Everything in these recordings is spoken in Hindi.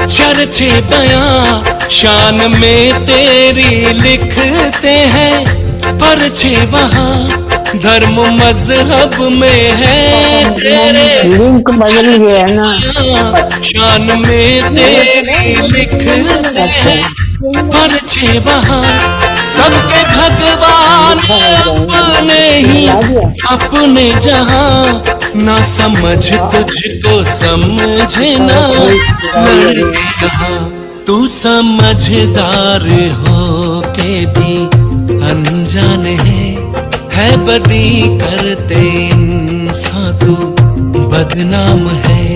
चर्चे बयां शान में तेरी लिखते हैं, परचे वहाँ धर्म मजहब में है तेरे। लिंक बदल गया ना, शान में तेरी लिखते हैं, परचे वहाँ सबके भगवान अपने ही अपने जहाँ। ना समझ तुझको समझे ना लड़के यहाँ, तू समझदार हो के भी अनजान है बदी करते इंसान तू बदनाम है।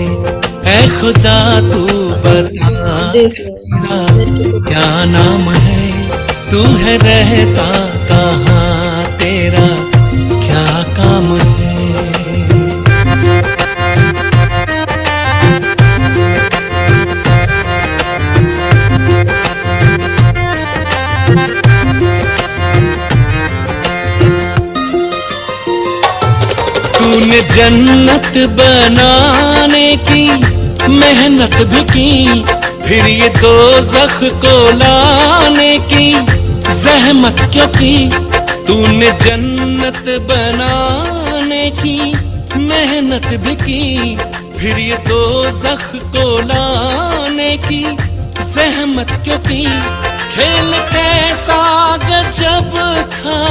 ऐ खुदा तू बता तेरा क्या नाम है, तू है रहता कहाँ, तेरा क्या काम है। तूने जन्नत बनाने की मेहनत भी की, फिर ये दोज़ख को लाने की ज़हमत क्यों की। तूने जन्नत बनाने की मेहनत भी की, फिर ये दोज़ख को लाने की ज़हमत क्यों की। खेल कैसा गजब था,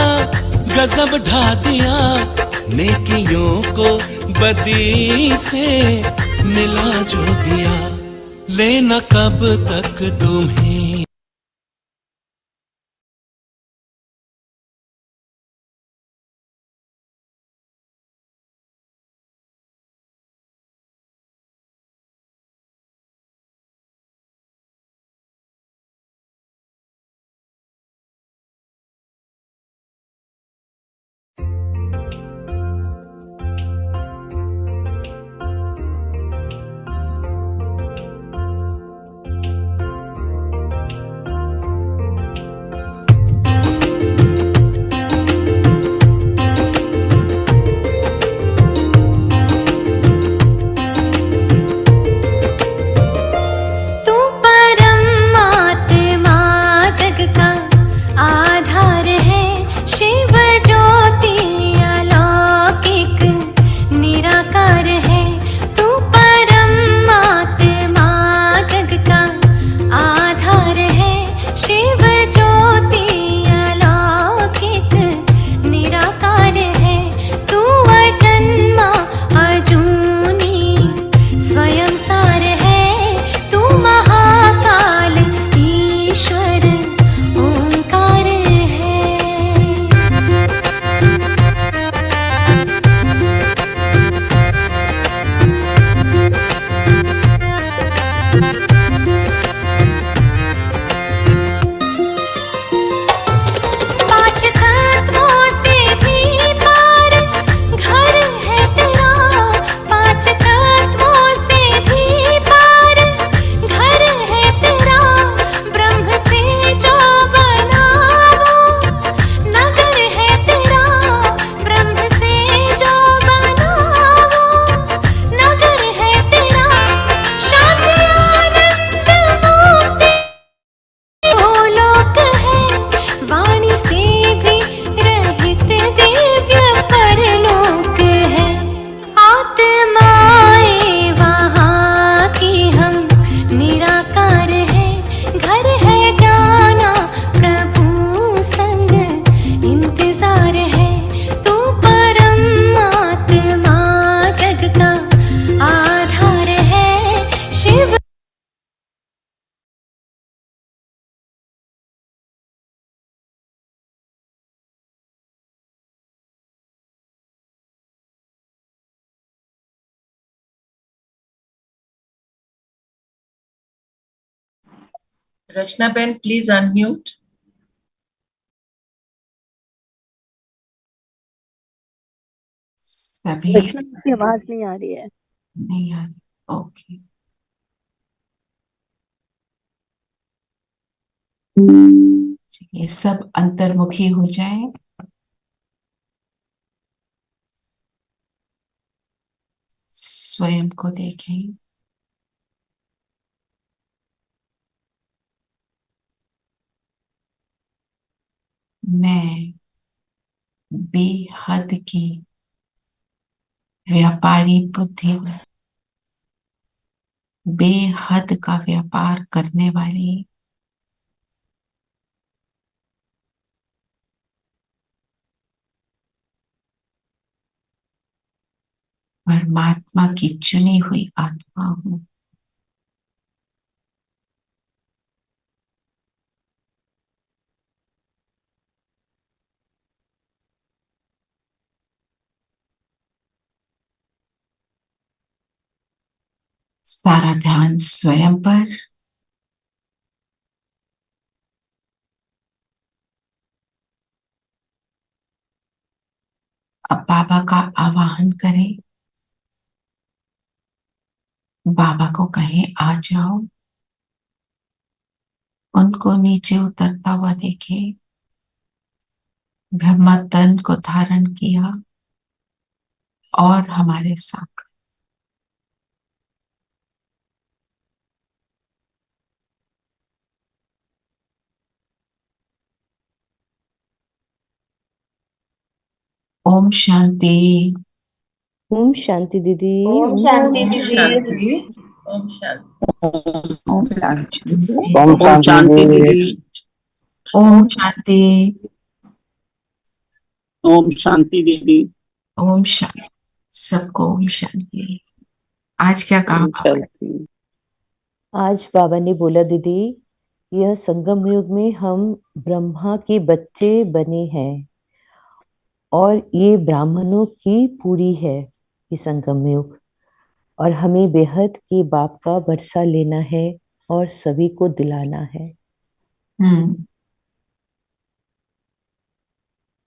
गजब ढा दिया नेकियों को बदी से मिला जो दिया। लेना कब तक तुम्हें रचना बेन प्लीज अनम्यूट। सभी रचना की आवाज नहीं आ रही है। नहीं आ रही, ओके। चलिए सब अंतर्मुखी हो जाए। स्वयं को देखें। मैं बेहद की व्यापारी बुद्धि हूँ, बेहद का व्यापार करने वाली परमात्मा की चुनी हुई आत्मा हूँ। सारा ध्यान स्वयं पर, अब बाबा का आवाहन करें, बाबा को कहें आ जाओ, उनको नीचे उतरता हुआ देखें। ब्रह्मा तन को धारण किया और हमारे साथ ओम शांति। ओम शांति दीदी। ओम शांति Om दीदी। Shanti. Om Shanti. Om Shanti. Om Shanti दीदी। ओम शांति। ओम शांति दीदी। ओम शांति। सबको ओम शांति। आज क्या कहा ओम बाबा? शांति। आज बाबा ने बोला दीदी, यह संगम युग में हम ब्रह्मा के बच्चे बने हैं और ये ब्राह्मणों की पूरी है ये संगम युग, और हमें बेहद के बाप का वर्षा लेना है और सभी को दिलाना है।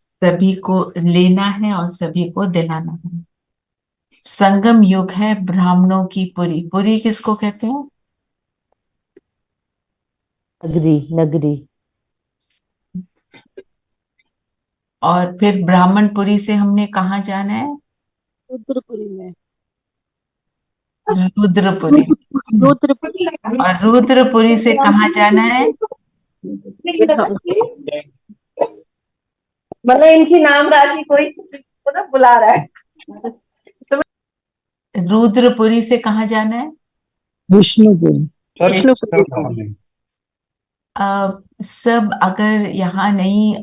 सभी को लेना है और सभी को दिलाना है। संगम युग है ब्राह्मणों की पुरी। पुरी किसको कहते हैं? नगरी, नगरी। और फिर ब्राह्मणपुरी से हमने कहाँ जाना है? रुद्रपुरी में। रुद्रपुरी। रुद्रपुरी। और रुद्रपुरी से कहाँ जाना है? मतलब इनकी नाम राशि कोई किसी को ना बुला रहा है। रुद्रपुरी से कहाँ जाना है? विष्णुपुरी। सब अगर यहाँ नहीं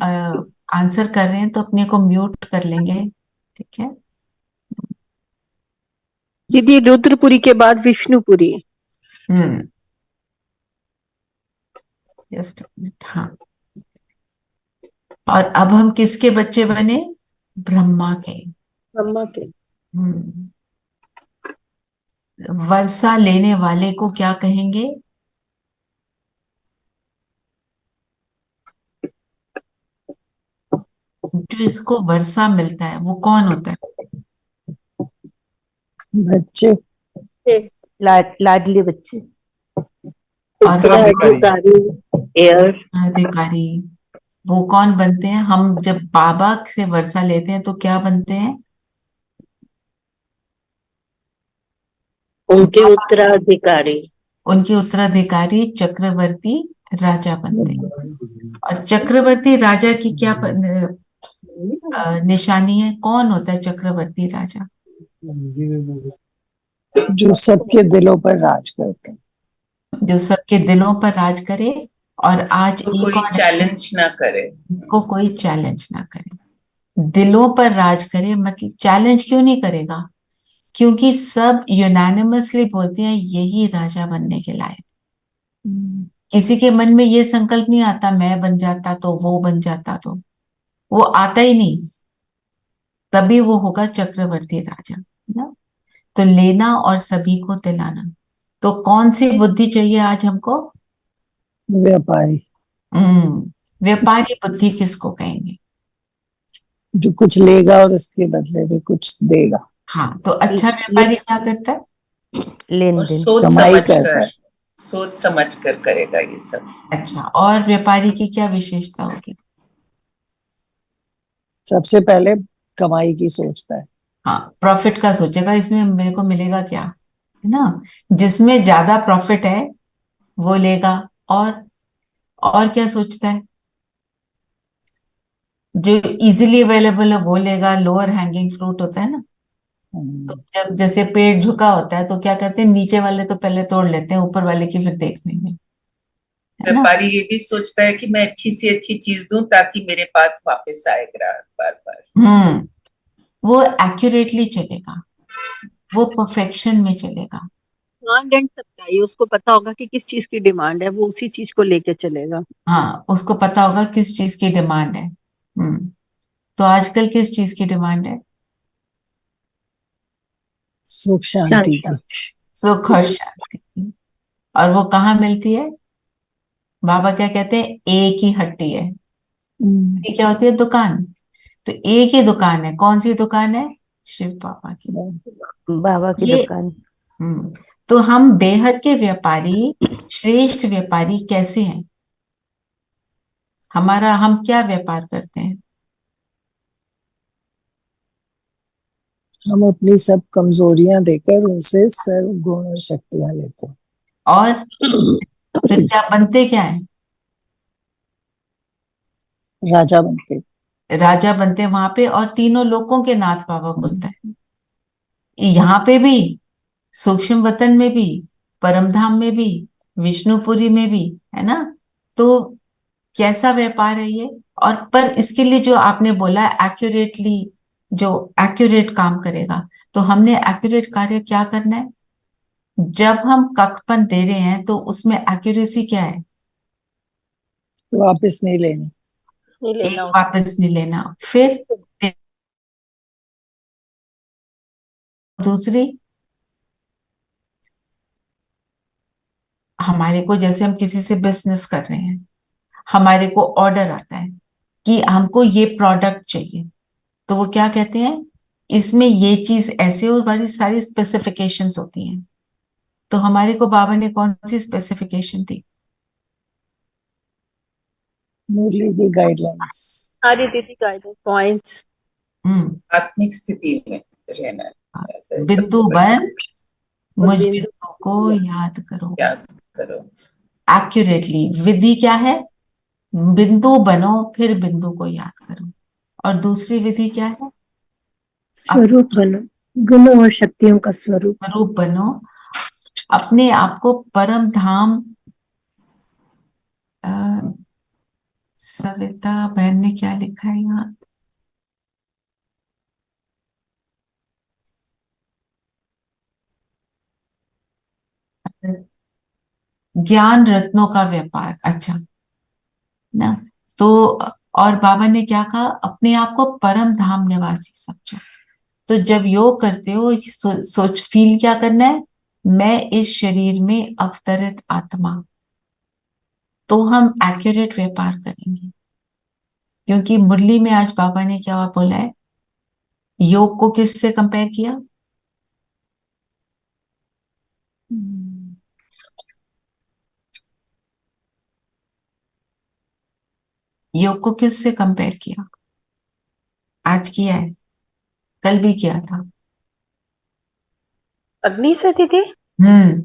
आंसर कर रहे हैं तो अपने को म्यूट कर लेंगे, ठीक है? दीदी रुद्रपुरी के बाद विष्णुपुरी। जस्ट हाँ। और अब हम किसके बच्चे बने? ब्रह्मा के। ब्रह्मा के। वर्षा लेने वाले को क्या कहेंगे? जो इसको वर्षा मिलता है वो कौन होता है? बच्चे। लाडले बच्चे। और अधिकारी वो कौन बनते हैं? हम जब बाबा से वर्षा लेते हैं तो क्या बनते हैं? उनके उत्तराधिकारी। उनके उत्तराधिकारी चक्रवर्ती राजा बनते हैं। और चक्रवर्ती राजा की क्या निशानी है? कौन होता है चक्रवर्ती राजा? जो सबके दिलों पर राज करते हैं। जो सबके दिलों पर राज करे और आज को कोई चैलेंज ना करे। को कोई चैलेंज ना करे। दिलों पर राज करे मतलब चैलेंज क्यों नहीं करेगा? क्योंकि सब यूनानिमसली बोलते हैं यही राजा बनने के लायक। किसी के मन में ये संकल्प नहीं आता मैं बन जाता तो वो बन जाता, तो वो आता ही नहीं। तभी वो होगा चक्रवर्ती राजा ना। तो लेना और सभी को दिलाना। तो कौन सी बुद्धि चाहिए आज हमको? व्यापारी। व्यापारी बुद्धि किसको कहेंगे? जो कुछ लेगा और उसके बदले में कुछ देगा। हाँ, तो अच्छा व्यापारी क्या करता है? लेन और देन। सोच समझ कर करेगा ये सब। अच्छा, और व्यापारी की क्या विशेषता होगी? सबसे पहले कमाई की सोचता है। हाँ, प्रॉफिट का सोचेगा, इसमें मेरे को मिलेगा क्या, है ना। जिसमें ज्यादा प्रॉफिट है वो लेगा। और क्या सोचता है? जो इजीली अवेलेबल है वो लेगा, लोअर हैंगिंग फ्रूट होता है ना। तो जब जैसे पेड़ झुका होता है तो क्या करते हैं, नीचे वाले तो पहले तोड़ लेते हैं, ऊपर वाले की फिर देख लेंगे, है ना। व्यापारी ये भी सोचता है कि मैं अच्छी से अच्छी चीज दूं ताकि मेरे पास वापस आए ग्राहक बार बार। वो एक्यूरेटली चलेगा, वो परफेक्शन में चलेगा। डिमांड एंड सप्लाई, उसको पता होगा कि किस चीज की डिमांड है, वो उसी चीज को लेके चलेगा। हाँ, उसको पता होगा किस चीज की डिमांड है। तो आजकल किस चीज की डिमांड है? सुख शांति की। सुख और शांति की। और वो कहाँ मिलती है? बाबा क्या कहते हैं, एक ही हट्टी है। ये क्या होती है? दुकान। तो एक ही दुकान है, कौन सी दुकान है? शिव बाबा की। बाबा की ये दुकान। तो हम बेहद के व्यापारी, श्रेष्ठ व्यापारी कैसे हैं? हम क्या व्यापार करते हैं? हम अपनी सब कमजोरियां देकर उनसे सर्व गुण और शक्तियां लेते हैं। और फिर क्या बनते क्या है? राजा बनते। राजा बनते हैं वहां पे, और तीनों लोकों के नाथ बाबा बोलता है। यहाँ पे भी, सूक्ष्म वतन में भी, परमधाम में भी, विष्णुपुरी में भी, है ना। तो कैसा व्यापार है ये? और पर इसके लिए जो आपने बोला एक्यूरेटली, जो एक्यूरेट काम करेगा, तो हमने एक्यूरेट कार्य क्या करना है? जब हम कखपन दे रहे हैं तो उसमें एक्यूरेसी क्या है? वापस नहीं लेनी। नहीं एक, लेना वापस नहीं लेना। फिर दूसरी, हमारे को जैसे हम किसी से बिजनेस कर रहे हैं, हमारे को ऑर्डर आता है कि हमको ये प्रोडक्ट चाहिए, तो वो क्या कहते हैं, इसमें ये चीज ऐसे, और हमारी सारी स्पेसिफिकेशंस होती हैं। तो हमारे को बाबा ने कौन सी स्पेसिफिकेशन दी? मुरली की गाइडलाइंस। सारी दीदी गाइडेंस पॉइंट्स। आत्मिक स्थिति में रहना है, सबसे बिंदु बड़ा। बन, मुझ बिंदु को याद करो। याद करो। एक्यूरेटली। विधि क्या है? बिंदु बनो, फिर बिंदु को याद करो। और दूसरी विधि क्या है? स्वरूप बनो, गुणों और शक्तियों का स्वरूप। स्वरूप बनो, अपने आप को परम धाम। सविता बहन ने क्या लिखा है यहाँ? ज्ञान रत्नों का व्यापार, अच्छा ना। तो और बाबा ने क्या कहा? अपने आप को परम धाम निवासी समझो। तो जब योग करते हो, सोच फील क्या करना है? मैं इस शरीर में अवतरित आत्मा। तो हम एक्यूरेट व्यापार करेंगे, क्योंकि मुरली में आज बाबा ने क्या बोला है? योग को किससे कंपेयर किया? योग को किससे कंपेयर किया? आज किया है, कल भी किया था। अग्नि से दीदी। हम्म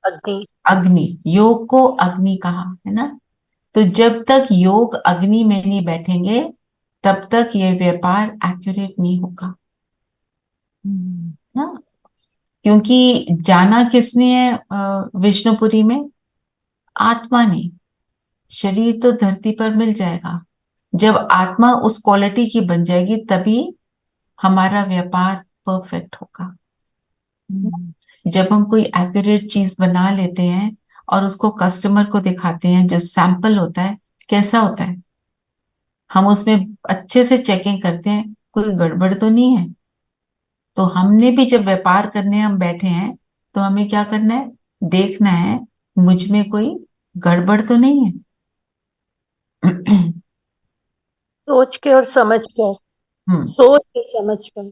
अग्नि। अग्नि, योग को अग्नि कहा है ना। तो जब तक योग अग्नि में नहीं बैठेंगे, तब तक ये व्यापार एक्यूरेट नहीं होगा ना। क्योंकि जाना किसने है विष्णुपुरी में? आत्मा ने। शरीर तो धरती पर मिल जाएगा, जब आत्मा उस क्वालिटी की बन जाएगी तभी हमारा व्यापार परफेक्ट होगा। जब हम कोई एक्यूरेट चीज बना लेते हैं और उसको कस्टमर को दिखाते हैं, जो सैंपल होता है कैसा होता है, हम उसमें अच्छे से चेकिंग करते हैं कोई गड़बड़ तो नहीं है। तो हमने भी जब व्यापार करने हम बैठे हैं, तो हमें क्या करना है? देखना है मुझ में कोई गड़बड़ तो नहीं है। सोच के और समझ कर। सोच के समझ कर।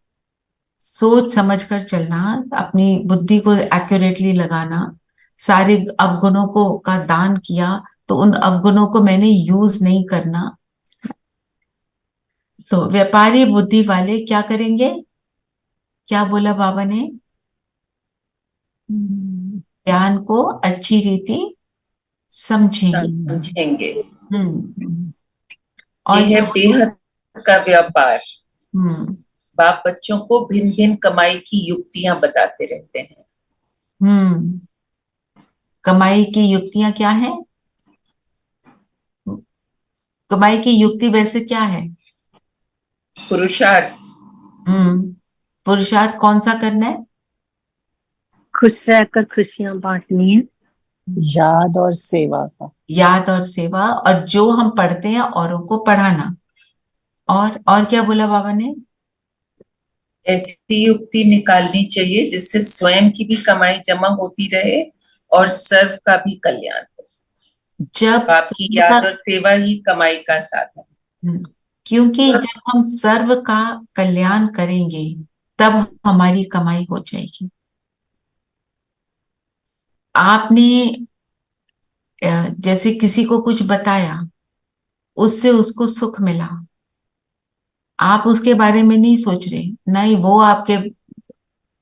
सोच समझ कर चलना, अपनी बुद्धि को एक्यूरेटली लगाना। सारे अवगुणों को का दान किया, तो उन अवगुणों को मैंने यूज नहीं करना। तो व्यापारी बुद्धि वाले क्या करेंगे? क्या बोला बाबा ने? ज्ञान को अच्छी रीति समझेंगे। समझेंगे। और ये है बेहद का व्यापार। हम्म बाप बच्चों को भिन्न भिन्न कमाई की युक्तियां बताते रहते हैं। हम्म कमाई की युक्तियां क्या है? कमाई की युक्ति वैसे क्या है? पुरुषार्थ। पुरुषार्थ कौन सा करना है? खुश रहकर खुशियां बांटनी है। याद और सेवा का। याद और सेवा, और जो हम पढ़ते हैं औरों को पढ़ाना। और क्या बोला बाबा ने? ऐसी युक्ति निकालनी चाहिए जिससे स्वयं की भी कमाई जमा होती रहे और सर्व का भी कल्याण हो। जब बाप की याद और सेवा ही कमाई का साधन। क्योंकि जब हम सर्व का कल्याण करेंगे तब हमारी कमाई हो जाएगी। आपने जैसे किसी को कुछ बताया, उससे उसको सुख मिला, आप उसके बारे में नहीं सोच रहे, नहीं वो आपके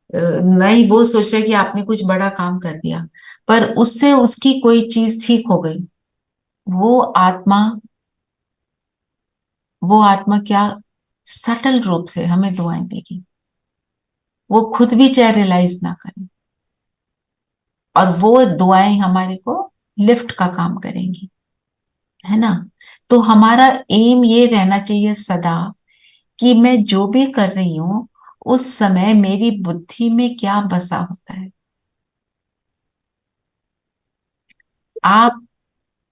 नहीं वो सोच रहे कि आपने कुछ बड़ा काम कर दिया, पर उससे उसकी कोई चीज ठीक हो गई, वो आत्मा वो आत्मा क्या सटल रूप से हमें दुआएं देगी। वो खुद भी चाहे रियलाइज ना करे, और वो दुआएं हमारे को लिफ्ट का काम करेंगी, है ना। तो हमारा एम ये रहना चाहिए सदा कि मैं जो भी कर रही हूं उस समय मेरी बुद्धि में क्या बसा होता है। आप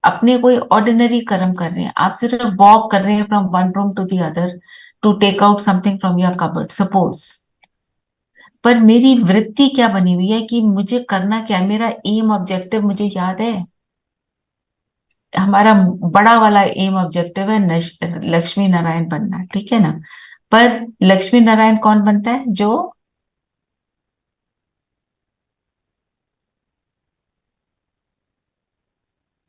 अपने कोई ऑर्डिनरी कर्म कर रहे हैं, आप सिर्फ वॉक कर रहे हैं from one room to the other to take out something from your cupboard suppose, पर मेरी वृत्ति क्या बनी हुई है कि मुझे करना क्या है, मेरा एम ऑब्जेक्टिव मुझे याद है। हमारा बड़ा वाला एम ऑब्जेक्टिव है लक्ष्मी नारायण बनना, ठीक है ना। पर लक्ष्मी नारायण कौन बनता है? जो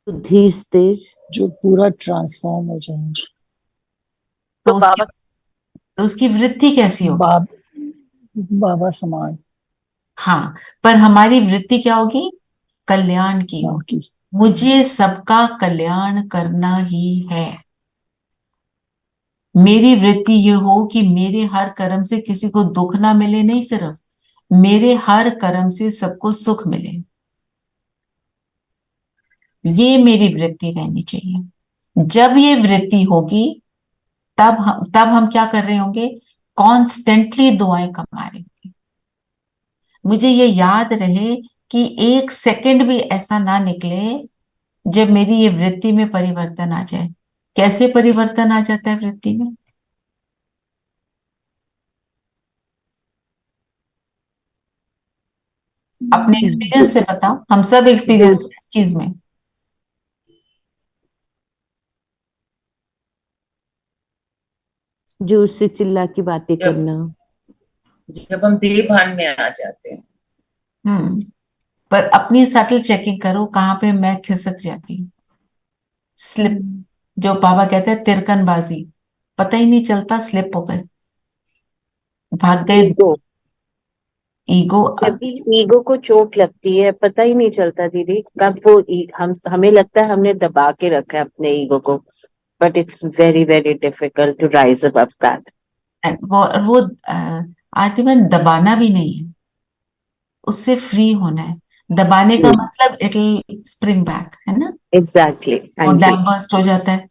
बुद्धि स्थिर, जो पूरा ट्रांसफॉर्म हो जाएंगे। तो उसकी वृत्ति कैसी होगी? बाब बाबा समान हाँ, पर हमारी वृत्ति क्या होगी? कल्याण की होगी। सबकी। मुझे सबका कल्याण करना ही है। मेरी वृत्ति ये हो कि मेरे हर कर्म से किसी को दुख ना मिले, नहीं, सिर्फ मेरे हर कर्म से सबको सुख मिले, ये मेरी वृत्ति रहनी चाहिए। जब ये वृत्ति होगी तब हम क्या कर रहे होंगे? कॉन्स्टेंटली दुआएं कमा रहे होंगे। मुझे ये याद रहे कि एक सेकंड भी ऐसा ना निकले जब मेरी ये वृत्ति में परिवर्तन आ जाए। कैसे परिवर्तन आ जाता है वृत्ति में? अपने एक्सपीरियंस से बताओ, हम सब एक्सपीरियंस इस चीज में। जोर से चिल्ला की बातें करना। जब हम देह भान में आ जाते हैं। पर अपनी सटल चेकिंग करो, कहाँ पे मैं खिसक जाती हूँ, स्लिप, जो बाबा कहते हैं तिरकनबाजी, पता ही नहीं चलता, स्लिप हो गए, भाग गए। ईगो। जबकि ईगो को चोट लगती है, पता ही नहीं चलता दीदी कब वो हमें लगता है हमने दबा के रखा है अपने ईगो को, but it's very very difficult to rise above that. वो आर्थिवन दबाना भी नहीं है, उससे फ्री होना है। दबाने का मतलब इट विल स्प्रिंग बैक, है ना। एग्जैक्टली। और डैम बर्स्ट हो जाता है।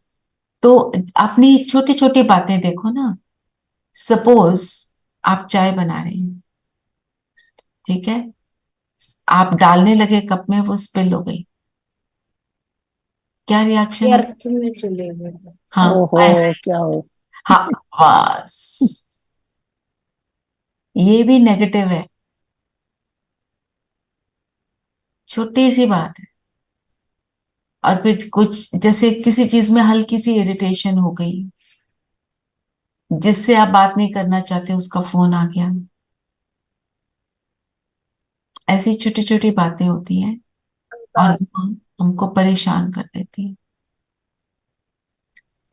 तो अपनी छोटी छोटी बातें देखो ना। सपोज आप चाय बना रहे हैं, ठीक है, आप डालने लगे कप में, वो स्पिल हो गई, क्या रिएक्शन है? में चले गए। हाँ, ओहो क्या हो। हाँ, बस ये भी नेगेटिव है, छोटी सी बात है। और फिर कुछ जैसे किसी चीज में हल्की सी इरिटेशन हो गई, जिससे आप बात नहीं करना चाहते, उसका फोन आ गया, ऐसी छोटी छोटी बातें होती हैं और वो हमको परेशान कर देती है।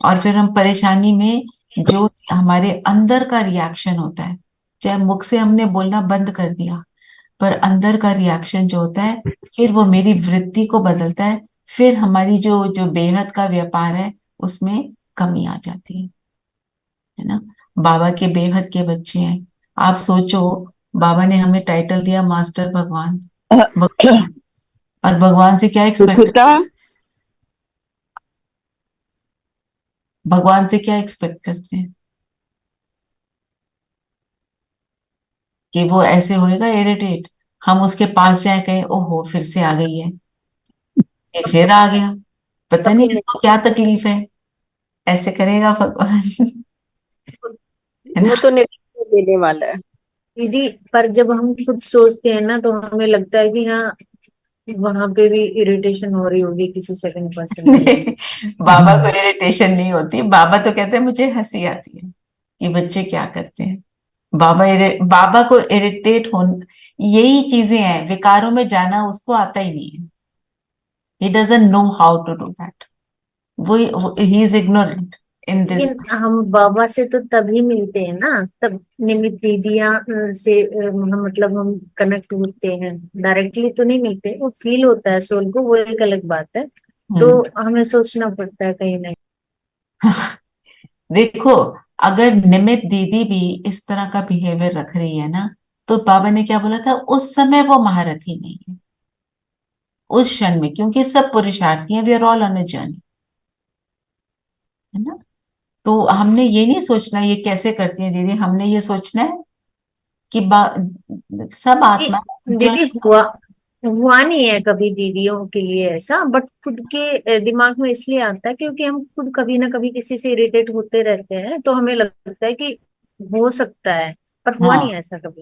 और फिर हम परेशानी में जो हमारे अंदर का रिएक्शन होता है, चाहे मुख से हमने बोलना बंद कर दिया, पर अंदर का रिएक्शन जो होता है, फिर वो मेरी वृत्ति को बदलता है, फिर हमारी जो जो बेहद का व्यापार है उसमें कमी आ जाती है ना। बाबा के बेहद के बच्चे हैं। आप सोचो, बाबा ने हमें टाइटल दिया मास्टर भगवान, और भगवान से क्या एक्सपेक्ट सुचिता, भगवान से क्या एक्सपेक्ट करते हैं कि वो ऐसे होएगा इरिटेट, हम उसके पास जाए कहें ओहो फिर से आ गई है, ये फिर आ गया, पता नहीं इसको क्या तकलीफ है, ऐसे करेगा भगवान। है वो ना। तो निर्णय देने वाला है। दीदी, पर जब हम खुद सोचते हैं ना तो हमें लगता है कि हाँ, वहां पे भी इरिटेशन हो रही होगी किसी सेकंड पर्सन की। नहीं, बाबा को इरिटेशन नहीं होती, बाबा तो कहते हैं मुझे हंसी आती है ये बच्चे क्या करते हैं। बाबा को इरिटेट हो, यही चीजें हैं, विकारों में जाना उसको आता ही नहीं है। He doesn't know how to do that, वो he is ignorant in this. लेकिन हम बाबा से तो तभी मिलते हैं ना, तब निमित दीदियां से मतलब हम कनेक्ट होते हैं, डायरेक्टली तो नहीं मिलते, वो फील होता है सोल को, वो एक अलग बात है। तो हमें सोचना पड़ता है कहीं ना देखो, अगर निमित दीदी भी इस तरह का बिहेवियर रख रही है ना, तो बाबा ने क्या बोला था, उस समय वो महारथी नहीं है, उस क्षण में, क्योंकि सब पुरुषार्थी हैं, we are all on a journey, है ना। तो हमने ये नहीं सोचना ये कैसे करती है दीदी, हमने ये सोचना है कि सब कि आत्मा दीदी जर्नी। हुआ नहीं है कभी दीदियों के लिए ऐसा, बट खुद के दिमाग में इसलिए आता है क्योंकि हम खुद कभी ना कभी किसी से इरिटेट होते रहते हैं, तो हमें लगता है कि हो सकता है, पर हुआ हाँ, नहीं है ऐसा कभी।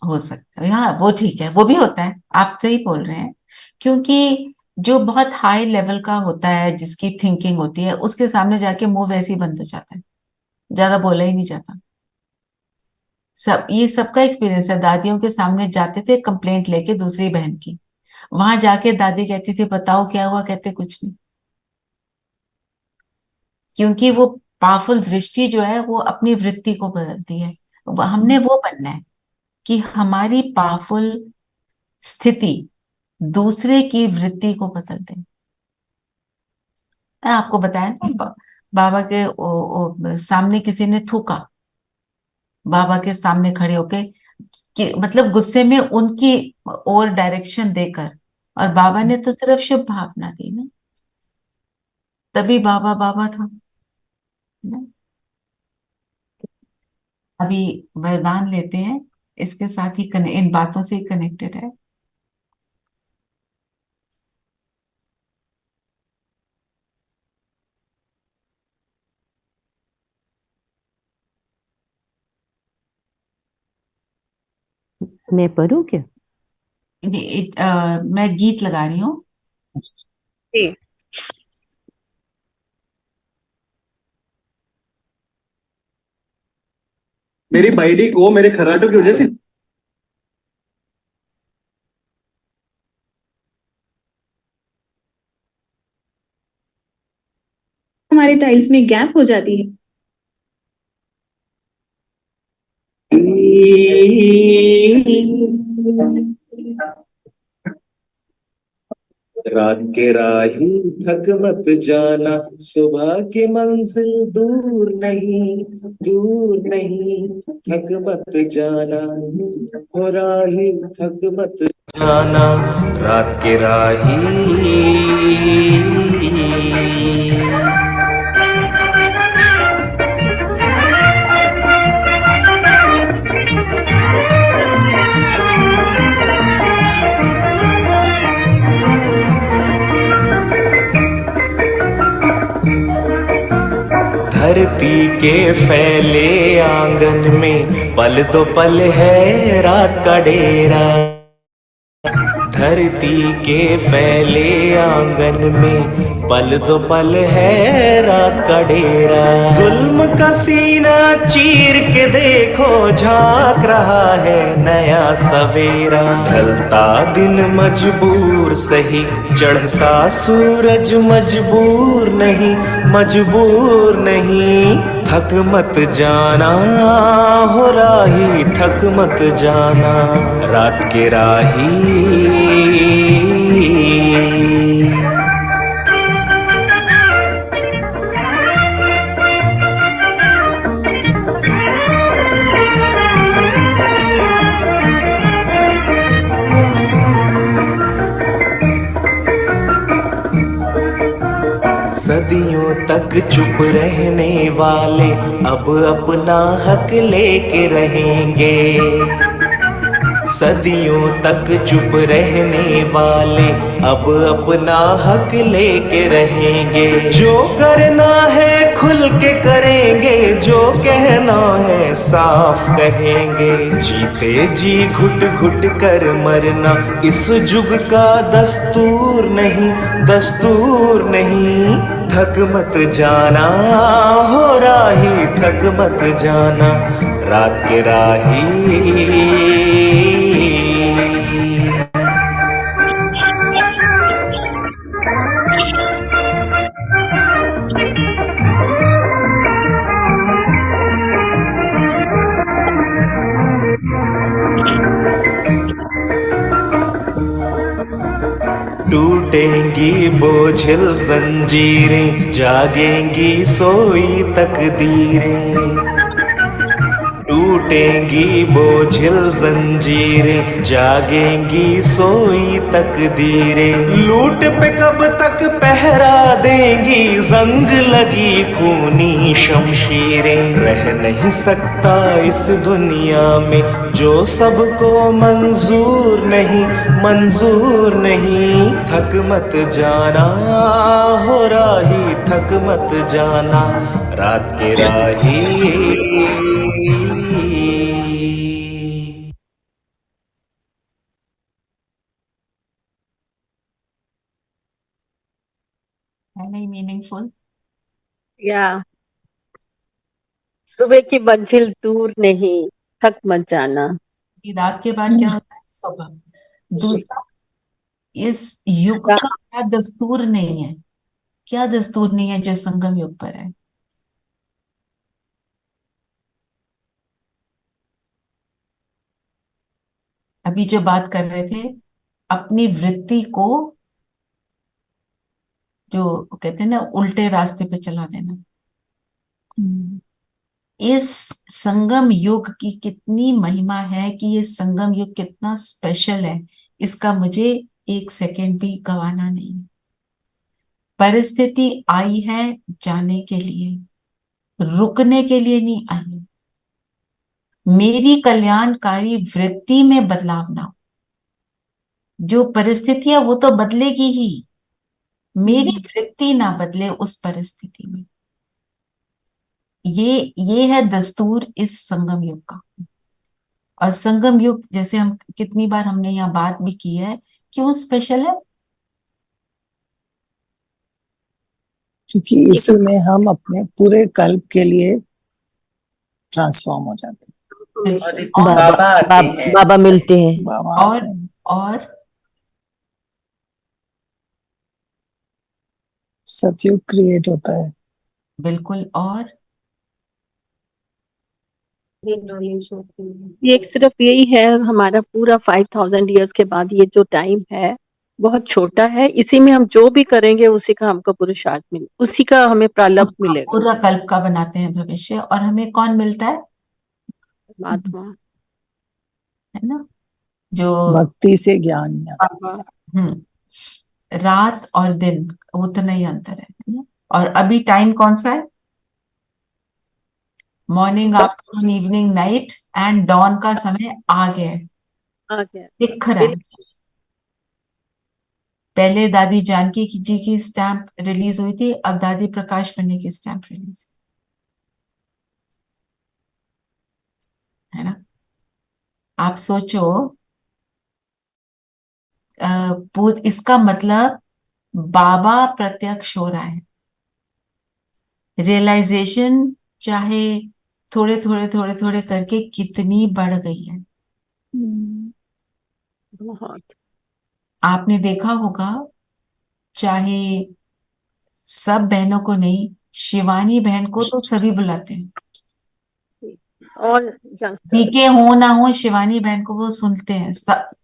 हो सकता है, हाँ वो ठीक है, वो भी होता है, आप सही बोल रहे हैं। क्योंकि जो बहुत हाई लेवल का होता है, जिसकी थिंकिंग होती है, उसके सामने जाके मुंह वैसे ही बंद हो जाता है, ज्यादा बोला ही नहीं जाता। सब ये सबका एक्सपीरियंस है, दादियों के सामने जाते थे कंप्लेंट लेके दूसरी बहन की, वहां जाके दादी कहती थी बताओ क्या हुआ, कहते कुछ नहीं, क्योंकि वो पावरफुल दृष्टि जो है वो अपनी वृत्ति को बदलती है। हमने वो बनना है कि हमारी पावरफुल स्थिति दूसरे की वृत्ति को बदल दे। मैं आपको बताया ना, बाबा के सामने किसी ने थूका, बाबा के सामने खड़े होके, कि मतलब गुस्से में उनकी और डायरेक्शन देकर, और बाबा ने तो सिर्फ शुभ भावना दी ना, तभी बाबा बाबा था ना। अभी वरदान लेते हैं, इसके साथ ही इन बातों से ही कनेक्टेड है। मैं पढ़ूं क्या? मैं गीत लगा रही हूँ। जी। मेरी बाइडी को मेरे खराटों की वजह से हमारे टाइल्स में गैप हो जाती है। रात के राही थक मत जाना, सुबह की मंजिल दूर नहीं, दूर नहीं, थक मत जाना, ओ राही थक मत जाना, रात के राही। धरती के फैले आंगन में पल तो पल है रात का डेरा, धरती के फैले आंगन में पल दो पल है रात का डेरा, जुल्म का सीना चीर के देखो झांक रहा है नया सवेरा, ढलता दिन मजबूर सही, चढ़ता सूरज मजबूर नहीं, मजबूर नहीं, थक मत जाना हो राही, थक मत जाना, रात के राही। सदियों तक चुप रहने वाले अब अपना हक लेके रहेंगे। सदियों तक चुप रहने वाले अब अपना हक लेके रहेंगे। जो करना है खुल के करेंगे, जो कहना है साफ कहेंगे। जीते जी घुट घुट कर मरना इस जुग का दस्तूर नहीं, दस्तूर नहीं। थक मत जाना हो राही, थक मत जाना रात के राही। टूटेंगी बोझिल जंजीरें, जागेंगी सोई तकदीरें। टूटेंगी बोझिल जंजीरें, जागेंगी सोई तकदीरें। लूट पे कब तक पहरा देंगी जंग लगी खूनी शमशीरें। रह नहीं सकता इस दुनिया में जो सबको मंजूर नहीं, मंजूर नहीं। थक मत जाना हो राही, थक मत जाना रात के राही। है नहीं मीनिंगफुल? या सुबह की मंजिल दूर नहीं, थक मत जाना। कि रात के बाद क्या होता है? सुबह। दूसरा, इस युग का क्या दस्तूर नहीं है? क्या दस्तूर नहीं है जो संगम युग पर है? अभी जो बात कर रहे थे, अपनी वृत्ति को जो कहते हैं ना उल्टे रास्ते पे चला देना। इस संगम युग की कितनी महिमा है कि ये संगम युग कितना स्पेशल है, इसका मुझे एक सेकंड भी गवाना नहीं। परिस्थिति आई है जाने के लिए, रुकने के लिए नहीं आई है। मेरी कल्याणकारी वृत्ति में बदलाव ना हो। जो परिस्थिति है वो तो बदलेगी ही, मेरी वृत्ति ना बदले उस परिस्थिति में। ये है दस्तूर इस संगम युग का। और संगम युग जैसे हम कितनी बार हमने यहाँ बात भी की है, क्यों स्पेशल है? क्योंकि इसी में हम अपने पूरे कल्प के लिए ट्रांसफॉर्म हो जाते हैं। और बाबा आते हैं। बाबा मिलते हैं। बाबा और आते हैं, और सतयुग क्रिएट होता है। बिल्कुल। और नॉलेज होती है। ये एक सिर्फ यही है, हमारा पूरा 5000 ईयर्स के बाद ये जो टाइम है बहुत छोटा है। इसी में हम जो भी करेंगे उसी का हमको पुरुषार्थ मिले, उसी का हमें प्रालब्ध उसका मिलेगा। पूरा कल्प का बनाते हैं भविष्य। और हमें कौन मिलता है? महात्मा है ना, जो भक्ति से ज्ञान में आता बाबा। रात और दिन उतना ही अंतर है ना। और अभी टाइम कौन सा है? Morning, afternoon, evening, night and dawn का समय आ गया है, आ गया। दिख रहा है। पहले दादी जानकी जी की स्टैंप रिलीज हुई थी, अब दादी प्रकाश पंडे की स्टैंप रिलीज है ना। आप सोचो, इसका मतलब बाबा प्रत्यक्ष हो रहा है। रियलाइजेशन चाहे थोड़े थोड़े थोड़े थोड़े करके कितनी बढ़ गई है। बहुत। आपने देखा होगा, चाहे सब बहनों को नहीं, शिवानी बहन को तो सभी बुलाते हैं। और यंगस्टर बीके हो ना हो, शिवानी बहन को वो सुनते हैं।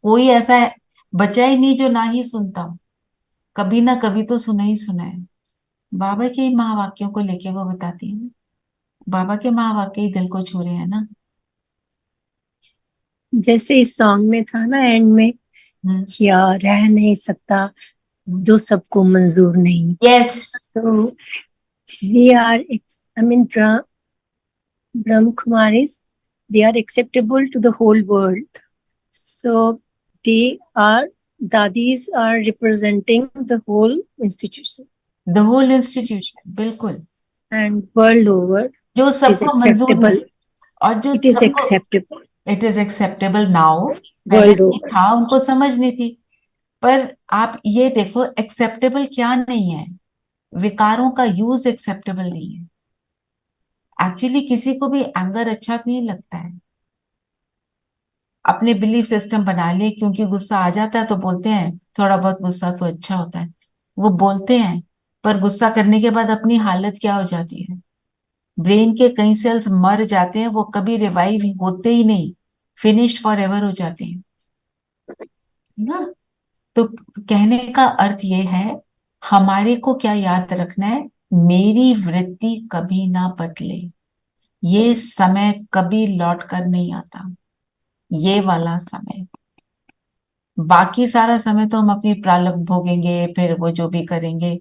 कोई ऐसा है बचा ही नहीं जो ना ही सुनता हो। कभी ना कभी तो सुना ही सुना है। बाबा के महावाक्यों को लेके वो बताती है ना। बाबा के महावाक्य ही दिल को छू रहे हैं ना। जैसे इस सॉन्ग में था ना एंड में, हम्म, क्या रह नहीं सकता, जो सबको मंजूर नहीं। यस, तो we are, I mean, Brahm Kumaris, they are acceptable to the whole world. So they are, Dadis are representing the whole institution the whole institution, बिल्कुल, and world over जो it is सबको मंजूर acceptable. नहीं, और जो It is सबको acceptable it is acceptable now, पहले world नहीं over. था, उनको समझ नहीं थी। पर आप ये देखो, एक्सेप्टेबल क्या नहीं है, विकारों का यूज एक्सेप्टेबल नहीं है। एक्चुअली किसी को भी एंगर अच्छा नहीं लगता है, अपने बिलीफ सिस्टम बना लिए, क्योंकि गुस्सा आ जाता है तो बोलते हैं थोड़ा बहुत गुस्सा तो अच्छा होता है, वो बोलते हैं, पर गुस्सा करने के बाद अपनी हालत क्या हो जाती है, ब्रेन के कई सेल्स मर जाते हैं, वो कभी रिवाइव होते ही नहीं, फिनिश्ड फॉर एवर हो जाते हैं ना। तो कहने का अर्थ ये है, हमारे को क्या याद रखना है, मेरी वृत्ति कभी ना बदले, ये समय कभी लौट कर नहीं आता, ये वाला समय, बाकी सारा समय तो हम अपनी प्रारब्ध भोगेंगे, फिर वो जो भी करेंगे,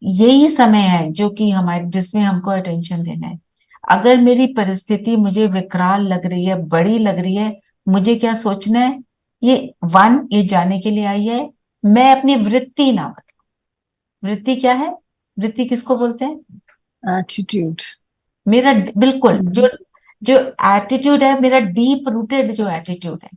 यही समय है जो कि हमारे, जिसमें हमको अटेंशन देना है। अगर मेरी परिस्थिति मुझे विकराल लग रही है, बड़ी लग रही है, मुझे क्या सोचना है, ये जाने के लिए आई है, मैं अपनी वृत्ति ना बदलूं। वृत्ति क्या है, वृत्ति किसको बोलते हैं, एटीट्यूड। मेरा बिल्कुल जो जो एटीट्यूड है, मेरा डीप रूटेड जो एटीट्यूड है,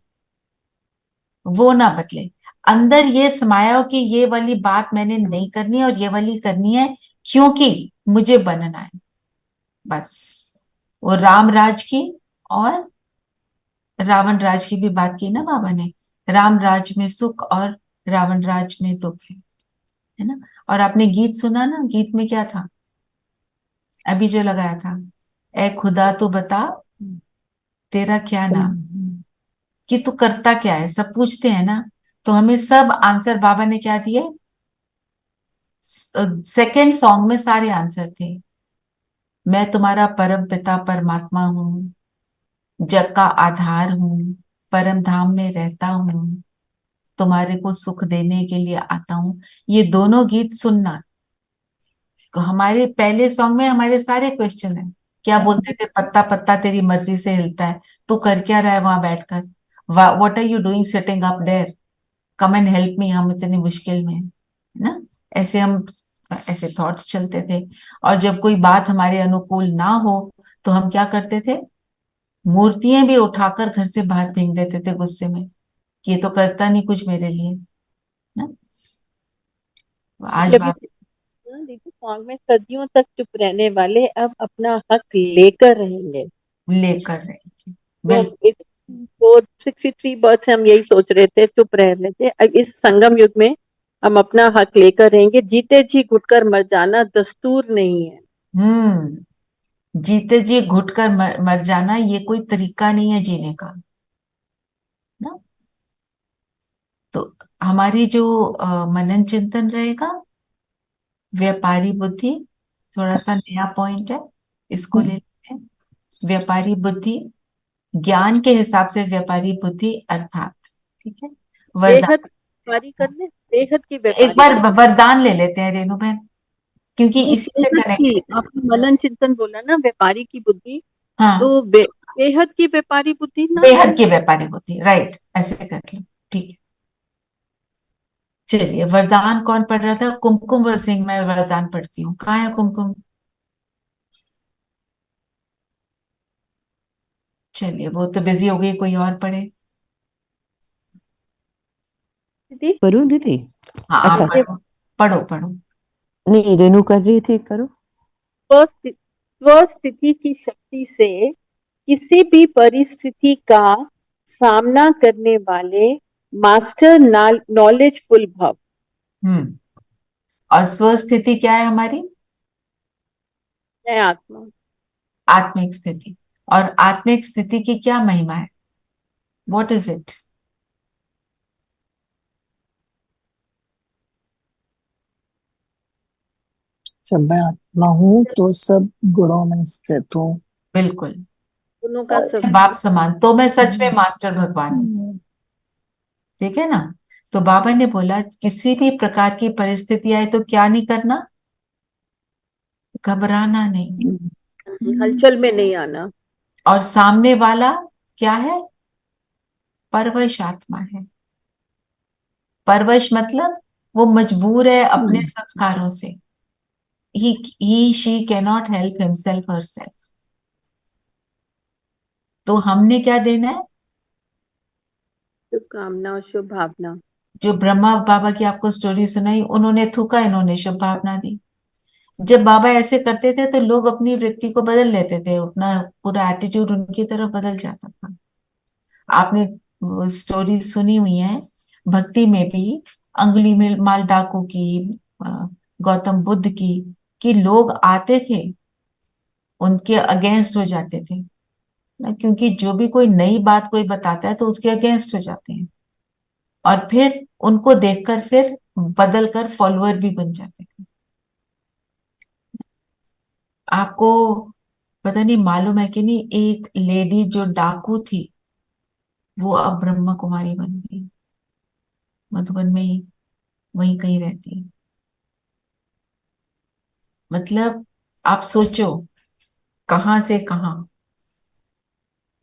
वो ना बदले। अंदर ये समाया हो कि ये वाली बात मैंने नहीं करनी है और ये वाली करनी है, क्योंकि मुझे बनना है, बस। वो राम राज की और रावण राज की भी बात की ना बाबा ने, राम राज में सुख और रावण राज में दुख है ना। और आपने गीत सुना ना, गीत में क्या था, अभी जो लगाया था, ए खुदा तू बता तेरा क्या नाम, कि तू करता क्या है, सब पूछते हैं ना, तो हमें सब आंसर बाबा ने क्या दिए, सेकेंड सॉन्ग में सारे आंसर थे। मैं तुम्हारा परम पिता परमात्मा हूँ, जग का आधार हूँ, परम धाम में रहता हूँ, तुम्हारे को सुख देने के लिए आता हूँ। ये दोनों गीत सुनना। हमारे पहले सॉन्ग में हमारे सारे क्वेश्चन है, क्या बोलते थे, पत्ता पत्ता तेरी मर्जी से हिलता है, तू कर क्या रहा है वहां बैठकर, what are you doing sitting up there, come and help me, हम इतनी मुश्किल में है ना। ऐसे थॉट्स चलते थे। और जब कोई बात हमारे अनुकूल ना हो तो हम क्या करते थे, मूर्तियां भी उठाकर घर से बाहर फेंक देते थे गुस्से में, कि ये तो करता नहीं कुछ मेरे लिए ना। आज बात देखो, सॉन्ग में सदियों तक चुप रहने वाले अब अपना हक लेकर रहेंगे, लेकर रहेंगे। तो 63 बर्थ से हम यही सोच रहे थे, चुप रह रहे थे। अब इस संगम युग में हम अपना हक लेकर रहेंगे, जीते जी घुटकर मर जाना दस्तूर नहीं है। जीते जी घुटकर मर जाना ये कोई तरीका नहीं है जीने का ना। तो हमारी जो मनन चिंतन रहेगा, व्यापारी बुद्धि, थोड़ा सा नया पॉइंट है, इसको ले लेते हैं। व्यापारी बुद्धि, ज्ञान के हिसाब से व्यापारी बुद्धि अर्थात, ठीक है, वरदान। व्यापारी करने, बेहद की एक बार वरदान ले लेते हैं रेणु बहन, क्योंकि इसी से कनेक्ट। आपने मनन चिंतन बोला ना, व्यापारी की बुद्धि, हाँ, तो बेहद की व्यापारी बुद्धि ना, बेहद की व्यापारी बुद्धि, राइट, ऐसे कर लो, ठीक है। चलिए, वरदान कौन पढ़ रहा था, कुमकुम सिंह, मैं वरदान पढ़ती हूँ, कहाँ है कुमकुम। चलिए, वो तो बिजी हो गई, कोई और पढ़े। करूं दीदी? हाँ, अच्छा, आप पढ़ो पढ़ो। नहीं, रेणु कर रही थी, करो। स्वस्थिति की शक्ति से किसी भी परिस्थिति का सामना करने वाले मास्टर नॉलेजफुल भव। और स्वस्थिति क्या है हमारी, आत्मा, आत्मिक स्थिति। और आत्मिक स्थिति की क्या महिमा है, व्हाट इज इट। जब मैं आत्मा हूँ तो सब गुणों में स्थित हूँ, बिल्कुल, दोनों का सब बाप समान, तो मैं सच में मास्टर भगवान हूँ, ठीक है ना। तो बाबा ने बोला किसी भी प्रकार की परिस्थिति आए तो क्या नहीं करना, घबराना नहीं। हलचल में नहीं आना। और सामने वाला क्या है, परवश आत्मा है। परवश मतलब वो मजबूर है अपने संस्कारों से। he she cannot help himself herself। तो हमने क्या देना है, शुभकामना और शुभ भावना। जो ब्रह्मा बाबा की आपको स्टोरी सुनाई, उन्होंने थूका, इन्होंने शुभ भावना दी। जब बाबा ऐसे करते थे तो लोग अपनी वृत्ति को बदल लेते थे, अपना पूरा एटीट्यूड उनकी तरफ बदल जाता था। आपने स्टोरी सुनी हुई है भक्ति में भी, अंगुली में माल डाकू की, गौतम बुद्ध की, कि लोग आते थे उनके अगेंस्ट हो जाते थे ना, क्योंकि जो भी कोई नई बात कोई बताता है तो उसके अगेंस्ट हो जाते हैं, और फिर उनको देखकर फिर बदल कर फॉलोअर भी बन जाते हैं। आपको पता नहीं मालूम है कि नहीं, एक लेडी जो डाकू थी वो अब ब्रह्मा कुमारी बन गई, मधुबन में ही वहीं कहीं रहती है। मतलब आप सोचो कहां से कहां,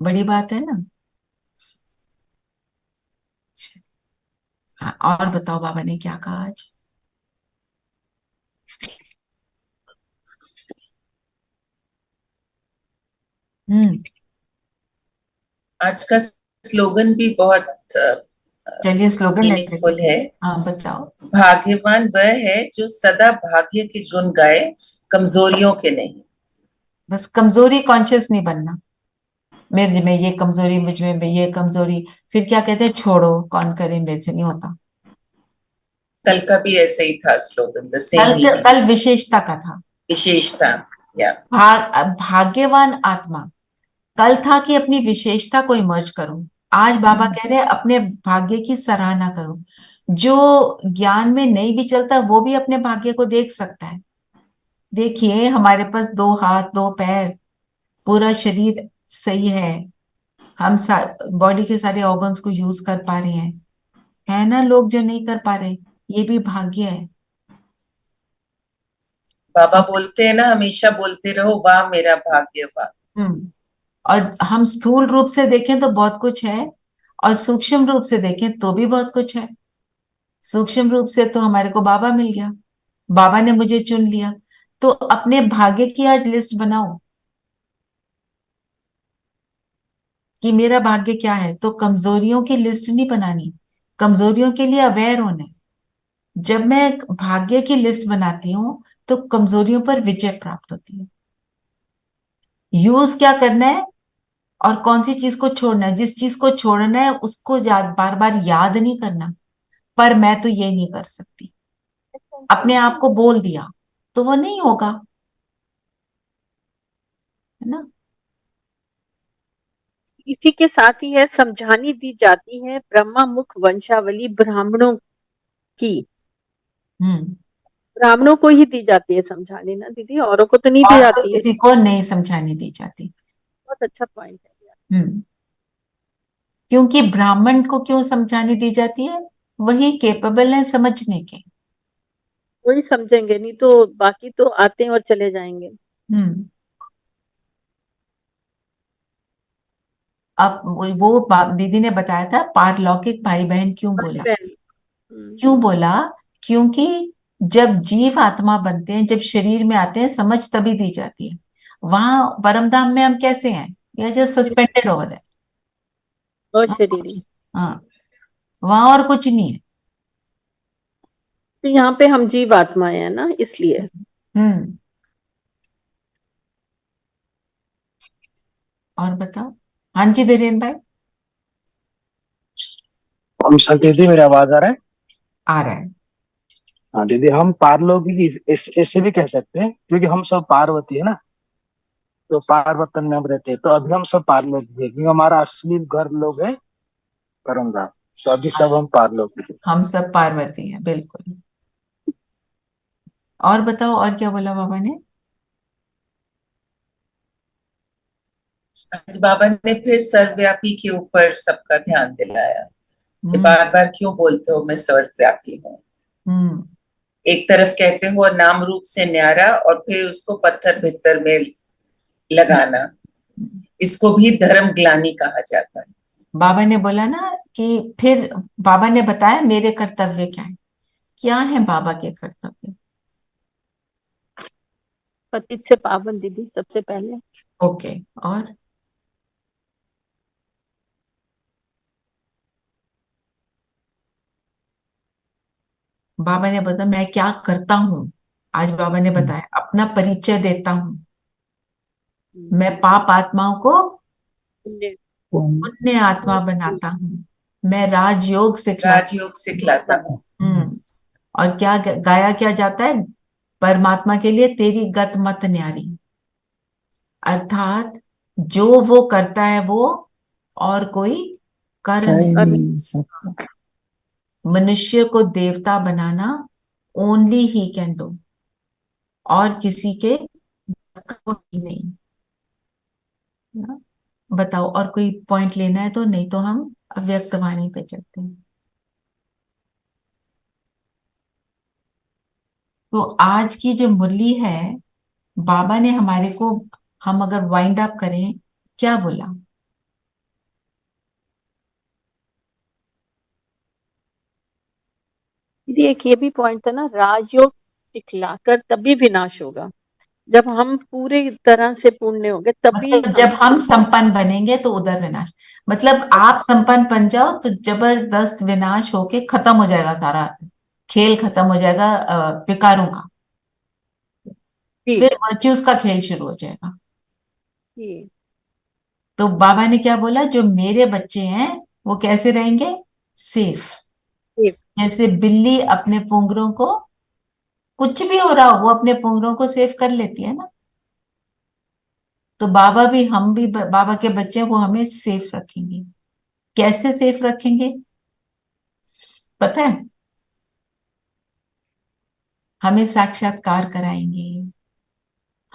बड़ी बात है ना। हाँ, और बताओ बाबा ने क्या कहा आज। आज का स्लोगन भी बहुत चलिए स्लोगन मीनिंगफुल है। हाँ बताओ। भाग्यवान वह है जो सदा भाग्य के गुण गाए, कमजोरियों के नहीं। बस कमजोरी कॉन्शियस नहीं बनना, मेरे में ये कमजोरी, मुझ में ये कमजोरी, फिर क्या कहते हैं, छोड़ो कौन करे, मेरे से नहीं होता। कल का भी ऐसे ही था स्लोगन, द सेम मीनिंग। कल विशेषता का था, विशेषता, या भाग्यवान आत्मा। कल था कि अपनी विशेषता को इमर्ज करो, आज बाबा कह रहे हैं अपने भाग्य की सराहना करो। जो ज्ञान में नहीं भी चलता वो भी अपने भाग्य को देख सकता है। देखिए हमारे पास 2 हाथ 2 पैर, पूरा शरीर सही है, हम बॉडी के सारे ऑर्गन्स को यूज कर पा रहे हैं, है ना। लोग जो नहीं कर पा रहे, ये भी भाग्य है। बाबा बोलते हैं ना, हमेशा बोलते रहो वाह मेरा भाग्य वाह। और हम स्थूल रूप से देखें तो बहुत कुछ है, और सूक्ष्म रूप से देखें तो भी बहुत कुछ है। सूक्ष्म रूप से तो हमारे को बाबा मिल गया, बाबा ने मुझे चुन लिया, तो अपने भाग्य की आज लिस्ट बनाओ कि मेरा भाग्य क्या है। तो कमजोरियों की लिस्ट नहीं बनानी, कमजोरियों के लिए अवेयर होना है। जब मैं भाग्य की लिस्ट बनाती हूँ तो कमजोरियों पर विजय प्राप्त होती है। यूज क्या करना है और कौन सी चीज को छोड़ना है। जिस चीज को छोड़ना है उसको बार बार याद नहीं करना, पर मैं तो ये नहीं कर सकती, अपने आप को बोल दिया तो वो नहीं होगा, है ना। इसी के साथ ही है, समझानी दी जाती है ब्रह्मा मुख वंशावली ब्राह्मणों की। ब्राह्मणों को ही दी जाती है समझाने ना दीदी, औरों को तो नहीं दी और तो जाती है। किसी को नहीं समझाने दी जाती। बहुत अच्छा पॉइंट है। क्योंकि ब्राह्मण को क्यों समझाने दी जाती है, वही केपेबल है समझने के। वही समझेंगे, नहीं तो बाकी तो आते हैं और चले जाएंगे। अब वो दीदी ने बताया था पारलौकिक भाई बहन क्यों बोला, क्यों बोला, क्योंकि जब जीव आत्मा बनते हैं, जब शरीर में आते हैं, समझ तभी दी जाती है। वहां परम धाम में हम कैसे हैं, या जस्ट सस्पेंडेड ओवर देयर, और शरीर। हाँ वहां और कुछ नहीं है। तो यहाँ पे हम जीव आत्माएं हैं ना, इसलिए। और बताओ। हाँ जी धीरेन भाई। हम दीदी मेरी आवाज आ रहा है? आ रहा है। हाँ दीदी, हम पारलौकिक ऐसे भी कह सकते हैं क्योंकि हम सब पार्वती है ना, तो पार्वतन में हम रहते हैं, तो अभी हम सब पारलौकिक है क्योंकि हमारा असली घर लोग है परमधाम, तो अभी सब हम पारलौकिक है। हम सब पार्वती हैं, बिल्कुल। और बताओ, और क्या बोला बाबा ने। आज बाबा ने फिर सर्वव्यापी के ऊपर सबका ध्यान दिलाया। कि बार बार क्यों बोलते हो मैं सर्वव्यापी हूँ। एक तरफ कहते हो नाम रूप से न्यारा और फिर उसको पत्थर भित्तर में लगाना, इसको भी धर्म ग्लानि कहा जाता है। बाबा ने बोला ना कि फिर बाबा ने बताया मेरे कर्तव्य क्या है बाबा के कर्तव्य। पतित से पावन दीदी सबसे पहले। ओके, और बाबा ने बताया मैं क्या करता हूँ। आज बाबा ने बताया अपना परिचय देता हूँ, मैं पाप आत्माओं को पुण्य आत्मा बनाता हूँ, मैं राजयोग सिखलाता हूँ। और क्या गाया क्या जाता है परमात्मा के लिए, तेरी गत मत न्यारी, अर्थात जो वो करता है वो और कोई कर नहीं सकता। मनुष्य को देवता बनाना ओनली ही कैन डू, और किसी के ही नहीं। बताओ और कोई पॉइंट लेना है तो, नहीं तो हम अव्यक्त वाणी पे चलते हैं। तो आज की जो मुरली है बाबा ने हमारे को, हम अगर वाइंड अप करें, क्या बोला? दीदी एक ये भी पॉइंट था ना, राजयोग सिखलाकर तभी विनाश होगा। जब हम पूरे तरह से पूर्ण होंगे तभी मतलब जब हम संपन्न बनेंगे तो उधर विनाश, मतलब आप संपन्न बन जाओ तो जबरदस्त विनाश होके खत्म हो जाएगा, सारा खेल खत्म हो जाएगा विकारों का, फिर वर्च्यूज का खेल शुरू हो जाएगा। तो बाबा ने क्या बोला, जो मेरे बच्चे हैं वो कैसे रहेंगे? सेफ। जैसे बिल्ली अपने पुंगरों को, कुछ भी हो रहा हो वो अपने पुंगरों को सेफ कर लेती है ना, तो बाबा भी, हम भी बाबा के बच्चे वो हमें सेफ रखेंगे। कैसे सेफ रखेंगे पता है? हमें साक्षात्कार कराएंगे,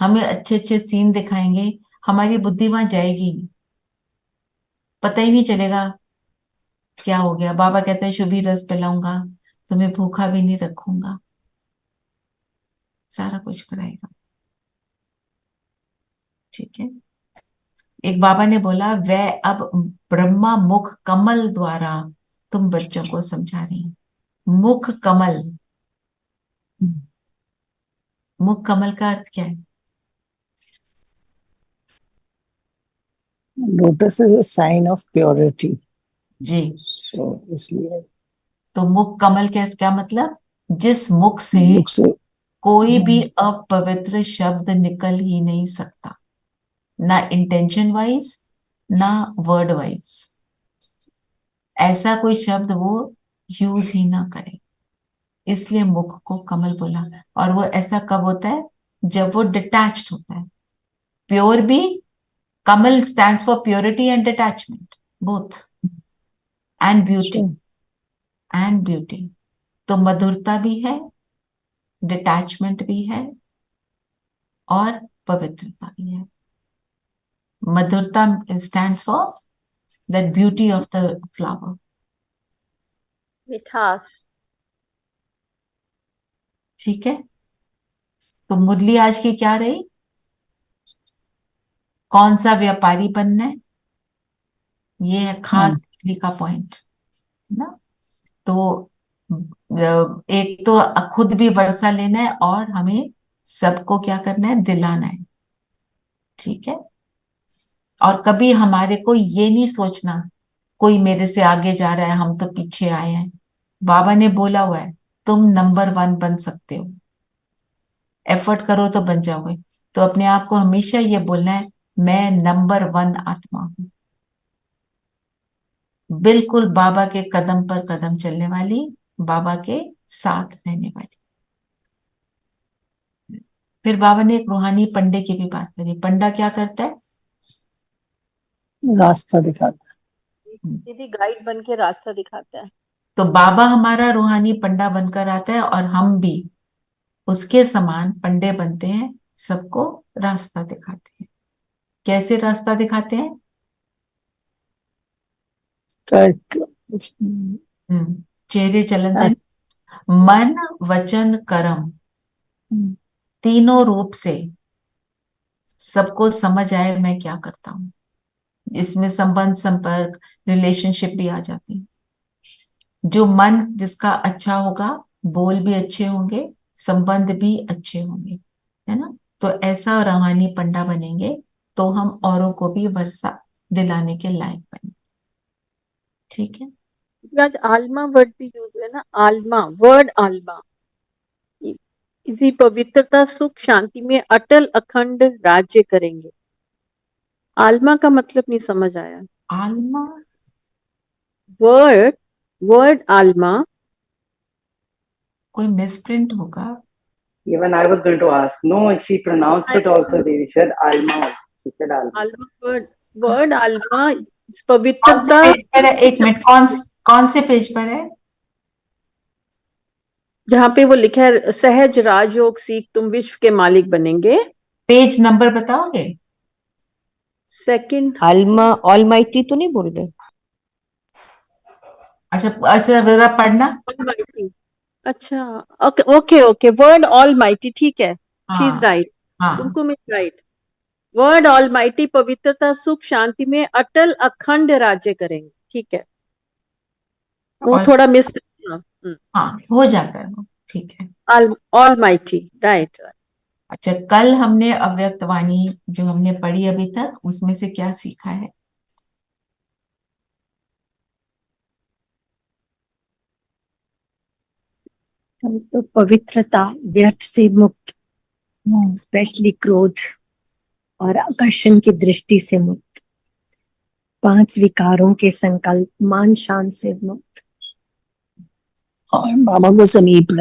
हमें अच्छे अच्छे सीन दिखाएंगे, हमारी बुद्धि वहां जाएगी नहीं, पता ही नहीं चलेगा क्या हो गया। बाबा कहते हैं शुभी रस पिलाऊंगा, तुम्हें भूखा भी नहीं रखूंगा, सारा कुछ कराएगा। ठीक है। एक बाबा ने बोला वह अब ब्रह्मा मुख कमल द्वारा तुम बच्चों को समझा रही हैं। मुख कमल, मुख कमल का अर्थ क्या है? Lotus is a sign of purity जी, इसलिए तो मुख कमल क्या क्या मतलब? जिस मुख से कोई भी अपवित्र शब्द निकल ही नहीं सकता, ना इंटेंशन वाइज ना वर्ड वाइज, ऐसा कोई शब्द वो यूज ही ना करे, इसलिए मुख को कमल बोला। और वो ऐसा कब होता है? जब वो डिटैच्ड होता है। प्योर भी, कमल stands for purity and detachment both, and beauty, and beauty. तो मधुरता भी है, डिटैचमेंट भी है, और पवित्रता भी है। मधुरता stands for that beauty of the flower, मिठास। ठीक है। तो मुरली आज की क्या रही? कौन सा व्यापारी बनना है, ये है खास मुरली का पॉइंट ना। तो एक तो खुद भी वर्षा लेना है और हमें सबको क्या करना है? दिलाना है। ठीक है। और कभी हमारे को ये नहीं सोचना कोई मेरे से आगे जा रहा है, हम तो पीछे आए हैं। बाबा ने बोला हुआ है तुम नंबर 1 बन सकते हो, एफर्ट करो तो बन जाओगे। तो अपने आप को हमेशा ये बोलना है मैं नंबर 1 आत्मा हूं, बिल्कुल बाबा के कदम पर कदम चलने वाली, बाबा के साथ रहने वाली। फिर बाबा ने एक रूहानी पंडे की भी बात करी। पंडा क्या करता है? रास्ता दिखाता है, दीदी गाइड बन के रास्ता दिखाता है। तो बाबा हमारा रूहानी पंडा बनकर आता है और हम भी उसके समान पंडे बनते हैं, सबको रास्ता दिखाते हैं। कैसे रास्ता दिखाते हैं? चेहरे चलन से मन वचन कर्म तीनों रूप से सबको समझ आए मैं क्या करता हूँ। इसमें संबंध संपर्क रिलेशनशिप भी आ जाती है। जो मन जिसका अच्छा होगा बोल भी अच्छे होंगे, संबंध भी अच्छे होंगे, है ना। तो ऐसा रूहानी पंडा बनेंगे तो हम औरों को भी वर्षा दिलाने के लायक बने। ठीक है। आज आल्मा वर्ड भी यूज हुआ है ना, आल्मा वर्ड आल्मा। इसी पवित्रता सुख शांति में अटल अखंड राज्य करेंगे। आल्मा का मतलब नहीं समझ आया। आल्मा वर्ड आल्मा कोई मिसप्रिंट होगा। Even I was going to ask. No, she pronounced it also. Devi said Alma. She said Alma. Alma word Alma कौन से पवित्रता। पेज पर है? एक मिनट, कौन से पेज पर है? जहाँ पे वो लिखा है सहज राजयोग सीख तुम विश्व के मालिक बनेंगे। पेज नंबर बताओगे? सेकंड। आल्मा ऑलमाइटी तो नहीं बोल रहे? अच्छा जरा पढ़ना। अच्छा okay okay word almighty, ठीक है, शी इज हाँ, राइट। हाँ। Kumkum is right. Word almighty पवित्रता सुख शांति में अटल अखंड राज्य करेंगे। ठीक है, वो और थोड़ा मिस। हाँ, हो जाता है वो, ठीक है। All mighty, right. अच्छा, कल हमने अव्यक्त वाणी जो हमने पढ़ी अभी तक, उसमें से क्या सीखा है? हम तो पवित्रता, व्यर्थ से मुक्त, स्पेशली क्रोध और आकर्षण की दृष्टि से मुक्त, 5 विकारों के संकल्प मान शान से मुक्त, और बाबा को समीप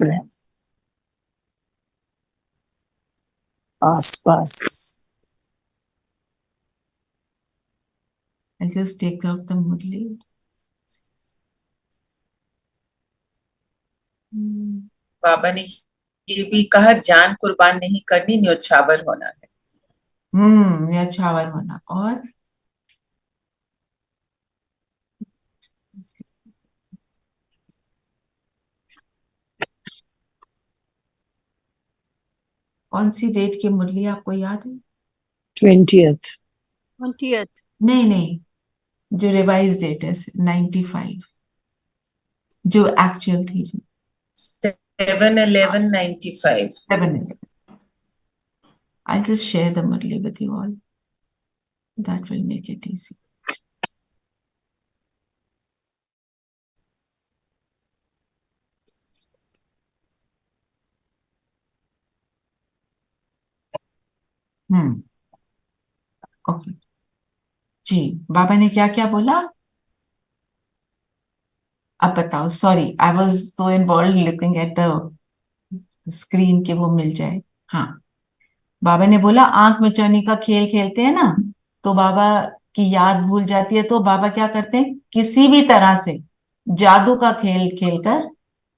रहे आसपास। I'll just take out the murli. बाबा ने ये भी कहा जान कुर्बान नहीं करनी, न्योछावर होना है। न्योछावर होना। और कौन सी डेट की मुरली आपको याद है? 20th। नहीं, जो रिवाइज डेट है 95, जो एक्चुअल थी जो 7/11/95। 7/11। I'll just share the murli with you all. That will make it easy. Okay जी, बाबा ने क्या क्या बोला अब बताओ। Sorry, I was so involve looking at the screen के वो मिल जाए। हाँ, बाबा ने बोला आंख मिचौनी का खेल खेलते हैं ना, तो बाबा की याद भूल जाती है, तो बाबा क्या करते हैं, किसी भी तरह से जादू का खेल खेलकर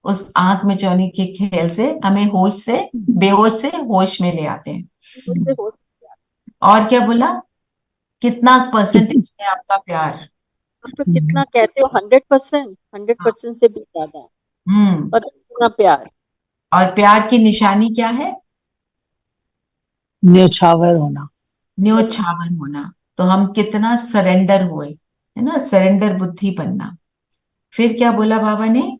उस आंख मिचौनी के खेल से हमें होश से बेहोश से होश में ले आते हैं। और क्या बोला, कितना परसेंटेज है आपका प्यार? आप तो कितना कहते हो, 100% से भी ज्यादा। और कितना प्यार। और प्यार की निशानी क्या है? न्योछावर होना। न्योछावर होना। तो हम कितना सरेंडर हुए, है ना, सरेंडर बुद्धि बनना। फिर क्या बोला बाबा ने?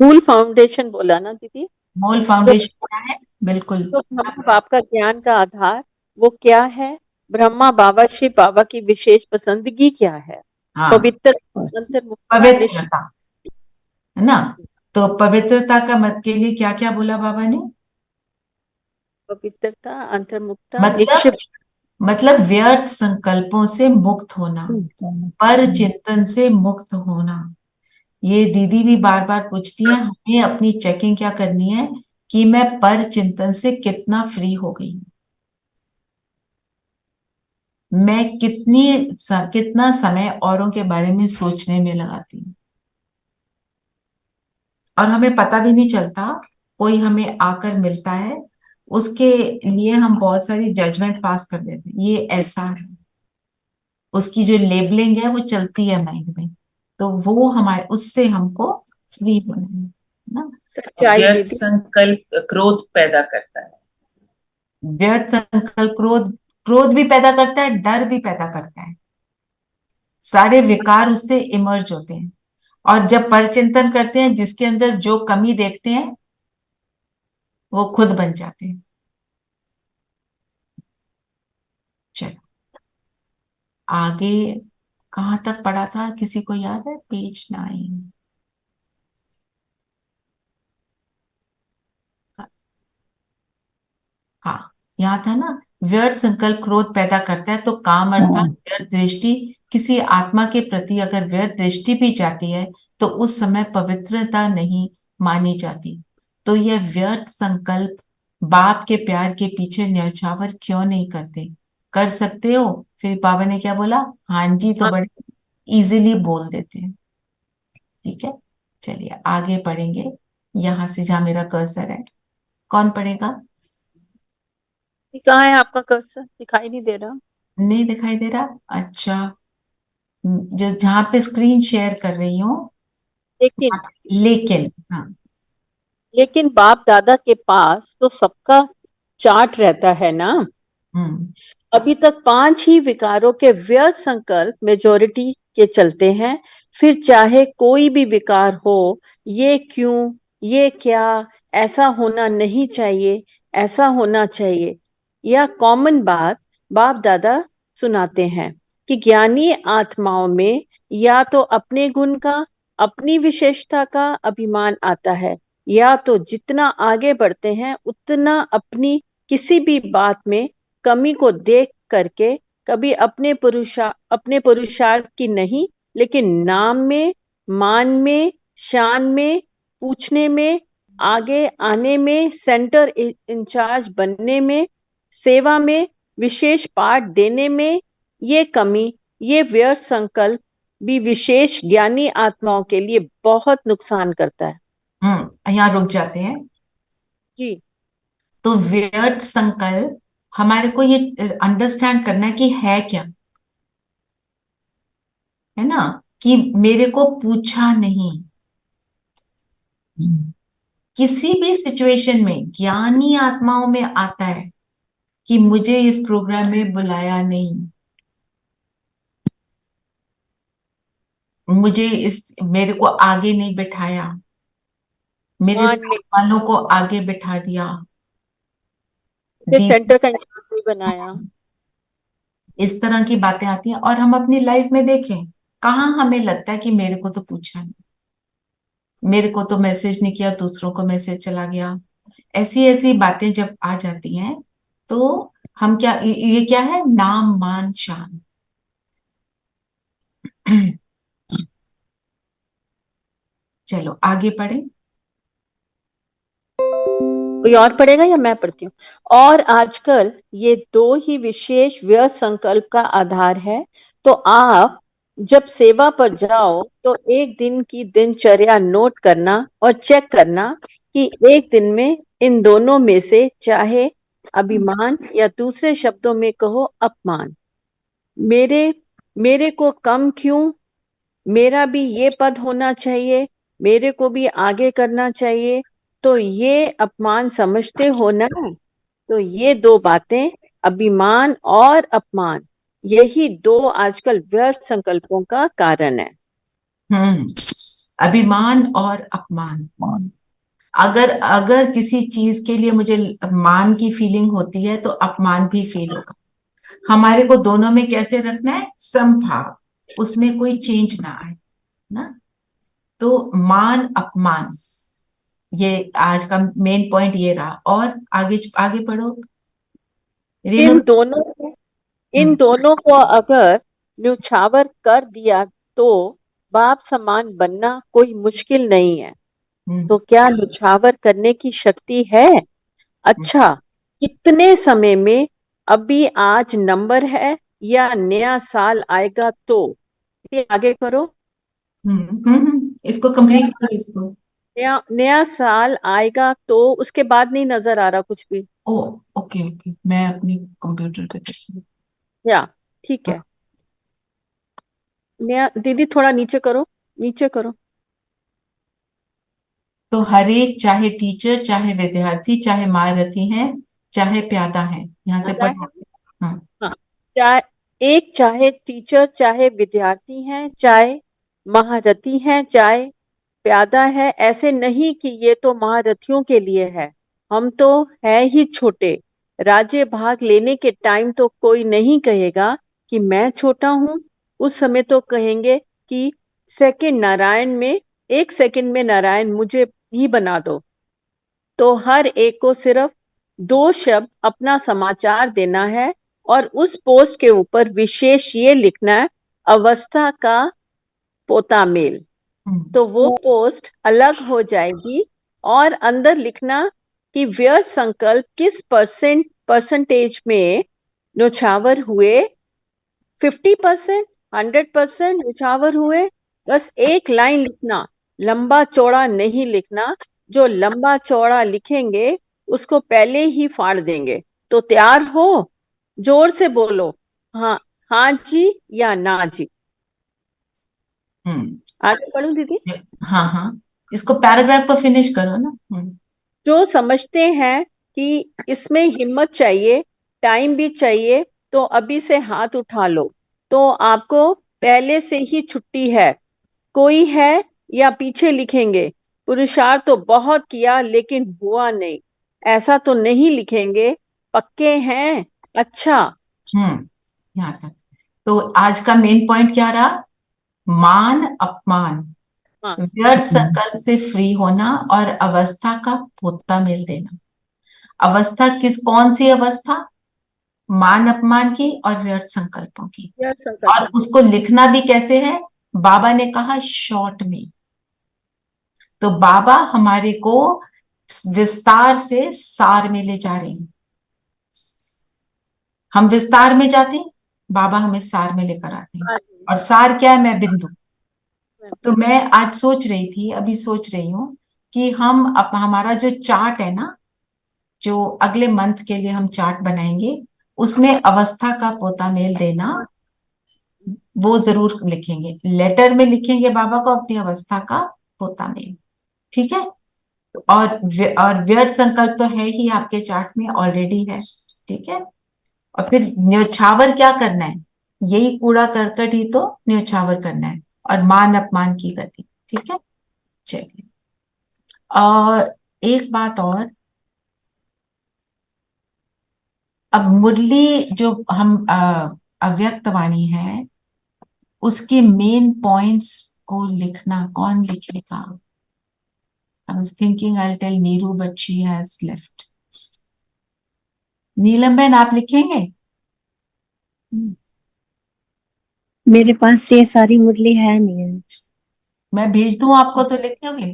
मूल फाउंडेशन बोला ना दीदी। मूल फाउंडेशन क्या है? बिल्कुल। तो ब्रह्मा बाप का ज्ञान का आधार वो क्या है? ब्रह्मा बाबा शिव बाबा की विशेष पसंदगी क्या है? हाँ, पवित्रता, है ना। तो पवित्रता का मत के लिए क्या क्या बोला बाबा ने? पवित्रता, अंतर्मुखता, मतलब व्यर्थ संकल्पों से मुक्त होना, पर चिंतन से मुक्त होना। ये दीदी भी बार बार पूछती है, हमें अपनी चेकिंग क्या करनी है कि मैं पर चिंतन से कितना फ्री हो गई हूं, मैं कितना समय औरों के बारे में सोचने में लगाती हूँ, और हमें पता भी नहीं चलता। कोई हमें आकर मिलता है, उसके लिए हम बहुत सारी जजमेंट पास कर देते हैं, ये ऐसा है, उसकी जो लेबलिंग है वो चलती है माइंड में, तो वो हमारे उससे हमको फ्री होना है ना। सच्चाई व्यर्थ दीदी। संकल्प क्रोध पैदा करता है। व्यर्थ संकल्प क्रोध, क्रोध भी पैदा करता है, डर भी पैदा करता है, सारे विकार उससे इमर्ज होते हैं। और जब परचिंतन करते हैं, जिसके अंदर जो कमी देखते हैं वो खुद बन जाते हैं। चलो आगे कहाँ तक पढ़ा था, किसी को याद है? पेज 9। हाँ, यहाँ था ना, व्यर्थ संकल्प क्रोध पैदा करता है, तो काम अर्थात व्यर्थ दृष्टि, किसी आत्मा के प्रति अगर व्यर्थ दृष्टि भी जाती है तो उस समय पवित्रता नहीं मानी जाती। तो यह व्यर्थ संकल्प बाप के प्यार के पीछे न्यौछावर क्यों नहीं करते? कर सकते हो? फिर बाबा ने क्या बोला? हाँ जी, तो बड़े इजीली बोल देते हैं। ठीक है, चलिए आगे पढ़ेंगे। यहां से जहां मेरा कर्सर है, कौन पढ़ेगा? कहाँ है आपका कर्सर? दिखाई नहीं दे रहा। नहीं दिखाई दे रहा? अच्छा, जो जहां पे स्क्रीन शेयर कर रही हूँ, लेकिन लेकिन हाँ, लेकिन बाप दादा के पास तो सबका चार्ट रहता है ना। अभी तक 5 ही विकारों के व्यर्थ संकल्प मेजोरिटी के चलते हैं। फिर चाहे कोई भी विकार हो, ये क्यों, ये क्या, ऐसा होना नहीं चाहिए, ऐसा होना चाहिए, यह कॉमन बात बाप दादा सुनाते हैं कि ज्ञानी आत्माओं में या तो अपने गुण का, अपनी विशेषता का अभिमान आता है, या तो जितना आगे बढ़ते हैं उतना अपनी किसी भी बात में कमी को देख करके, कभी अपने पुरुषार्थ की नहीं, लेकिन नाम में, मान में, शान में, पूछने में, आगे आने में, सेंटर इंचार्ज बनने में, सेवा में, विशेष पाठ देने में, ये कमी, ये व्यर्थ संकल्प भी विशेष ज्ञानी आत्माओं के लिए बहुत नुकसान करता है। यहाँ रुक जाते हैं। जी। तो व्यर्थ संकल्प हमारे को ये अंडरस्टैंड करना है कि है क्या, है ना, कि मेरे को पूछा नहीं। किसी भी सिचुएशन में ज्ञानी आत्माओं में आता है कि मुझे इस प्रोग्राम में बुलाया नहीं, मुझे मेरे को आगे नहीं बिठाया, मेरे साथ वालों को आगे बिठा दिया, सेंटर का इंचार्ज नहीं बनाया। इस तरह की बातें आती हैं। और हम अपनी लाइफ में देखें, कहाँ हमें लगता है कि मेरे को तो पूछा नहीं, मेरे को तो मैसेज नहीं किया, दूसरों को मैसेज चला गया। ऐसी ऐसी बातें जब आ जाती हैं तो हम क्या, ये क्या है? नाम मान शान। चलो आगे पढ़े। कोई और पढ़ेगा या मैं पढ़ती हूँ? और आजकल ये 2 ही विशेष व्यर्थ संकल्प का आधार है। तो आप जब सेवा पर जाओ तो एक दिन की दिनचर्या नोट करना और चेक करना कि एक दिन में इन दोनों में से चाहे अभिमान या दूसरे शब्दों में कहो अपमान, मेरे मेरे को कम क्यों, मेरा भी ये पद होना चाहिए, मेरे को भी आगे करना चाहिए, तो ये अपमान समझते हो ना। तो ये 2 बातें, अभिमान और अपमान, यही 2 आजकल व्यर्थ संकल्पों का कारण है। अभिमान और अपमान। अगर अगर किसी चीज के लिए मुझे मान की फीलिंग होती है तो अपमान भी फील होगा। हमारे को दोनों में कैसे रखना है? समभाव, उसमें कोई चेंज ना आए ना। तो मान अपमान, ये आज का मेन पॉइंट ये रहा। और आगे आगे पढ़ो। इन दोनों को अगर न्यौछावर कर दिया तो बाप समान बनना कोई मुश्किल नहीं है। तो क्या न्यौछावर करने की शक्ति है? अच्छा, कितने समय में? अभी आज नंबर है या नया साल आएगा तो? आगे करो। इसको कंप्लीट करो इसको। नया साल आएगा तो उसके बाद नहीं नजर आ रहा कुछ भी। ओ ओके ओके, मैं अपनी कंप्यूटर पे देखती हूँ। या ठीक है। दीदी थोड़ा नीचे करो, नीचे करो। तो हर एक, चाहे टीचर, चाहे विद्यार्थी, चाहे महारथी हैं, चाहे प्यादा है, यहाँ से प्यादा पढ़ो। है, हाँ, हाँ, चाहे टीचर, चाहे विद्यार्थी हैं, चाहे महारथी हैं, चाहे प्यादा है, ऐसे नहीं कि ये तो महारथियों के लिए है, हम तो है ही छोटे। राज्य भाग लेने के टाइम तो कोई नहीं कहेगा कि मैं छोटा हूं, उस समय तो कहेंगे कि सेकंड नारायण में, 1 सेकंड में नारायण मुझे ही बना दो। तो हर एक को सिर्फ 2 शब्द अपना समाचार देना है और उस पोस्ट के ऊपर विशेष ये लिखना है, अवस्था का पोता मेल। तो वो पोस्ट अलग हो जाएगी और अंदर लिखना कि व्यर्थ संकल्प किस परसेंटेज में न्योछावर हुए, 50%, 100% न्योछावर हुए। बस एक लाइन लिखना, लंबा चौड़ा नहीं लिखना, जो लंबा चौड़ा लिखेंगे उसको पहले ही फाड़ देंगे। तो तैयार हो, जोर से बोलो, हाँ, हाँ जी या ना जी। आगे पढ़ूं दीदी? हाँ हाँ, इसको पैराग्राफ को फिनिश करो ना। जो समझते हैं कि इसमें हिम्मत चाहिए, टाइम भी चाहिए, तो अभी से हाथ उठा लो। तो आपको पहले से ही छुट्टी है। कोई है या पीछे लिखेंगे, पुरुषार्थ तो बहुत किया लेकिन हुआ नहीं, ऐसा तो नहीं लिखेंगे, पक्के हैं? अच्छा। यहाँ तक। तो आज का मेन पॉइंट क्या रहा? मान अपमान, हाँ, व्यर्थ संकल्प से फ्री होना और अवस्था का पोता मेल देना। अवस्था कौन सी अवस्था? मान अपमान की और व्यर्थ संकल्पों की। और उसको लिखना भी कैसे है? बाबा ने कहा शॉर्ट में। तो बाबा हमारे को विस्तार से सार में ले जा रहे हैं। हम विस्तार में जाते हैं, बाबा हमें सार में लेकर आते हैं। और सार क्या है? मैं बिंदु। तो मैं आज सोच रही थी, अभी सोच रही हूं कि हमारा जो चार्ट है ना, जो अगले मंथ के लिए हम चार्ट बनाएंगे, उसमें अवस्था का पोता मेल देना वो जरूर लिखेंगे। लेटर में लिखेंगे बाबा को अपनी अवस्था का पोता मेल। ठीक है? और व्यर्थ संकल्प तो है ही आपके चार्ट में, ऑलरेडी है। ठीक है? और फिर न्योछावर क्या करना है? यही कूड़ा करकट ही तो न्योछावर करना है, और मान अपमान की गति। ठीक है? चलिए, और एक बात और, अब मुरली जो हम अव्यक्त वाणी है, उसके मेन पॉइंट्स को लिखना कौन लिखेगा? I was thinking I'll tell Neeru, but she has left. नीलम बहन, आप लिखेंगे? मेरे पास ये सारी मुरली है नहीं है। मैं भेज दूं आपको तो लिखोगे?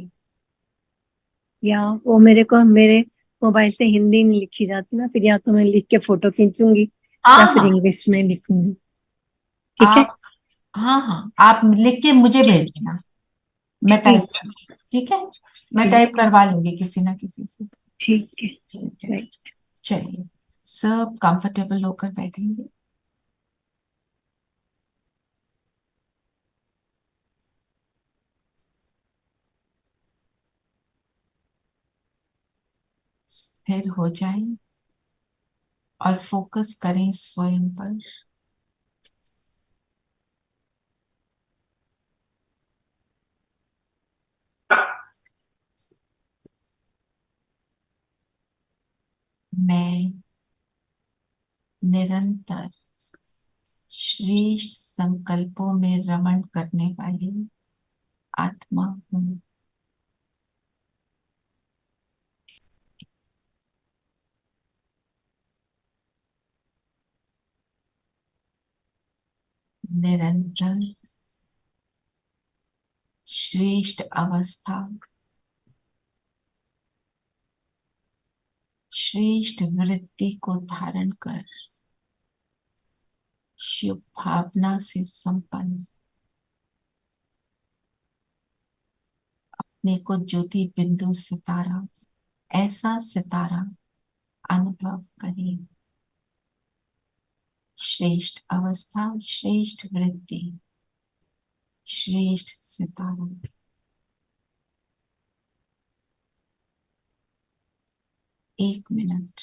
या वो मेरे मोबाइल से हिंदी में लिखी जाती ना, फिर या तो मैं लिख के फोटो खींचूंगी या फिर इंग्लिश में लिखूंगी। ठीक है? हाँ हाँ, आप लिख के मुझे भेज देना, मैं टाइप कर। ठीक है? मैं टाइप करवा लूंगी किसी ना किसी से। ठीक है। ठीक है, चलिए, सब कंफर्टेबल होकर बैठेंगे। स्थिर हो जाएं और फोकस करें स्वयं पर। मैं निरंतर श्रेष्ठ संकल्पों में रमण करने वाली आत्मा हूं। निरंतर श्रेष्ठ अवस्था, श्रेष्ठ वृत्ति को धारण कर शुभ भावना से संपन्न अपने को ज्योति बिंदु सितारा, ऐसा सितारा अनुभव करें। श्रेष्ठ अवस्था, श्रेष्ठ वृत्ति, श्रेष्ठ सितारा। एक मिनट।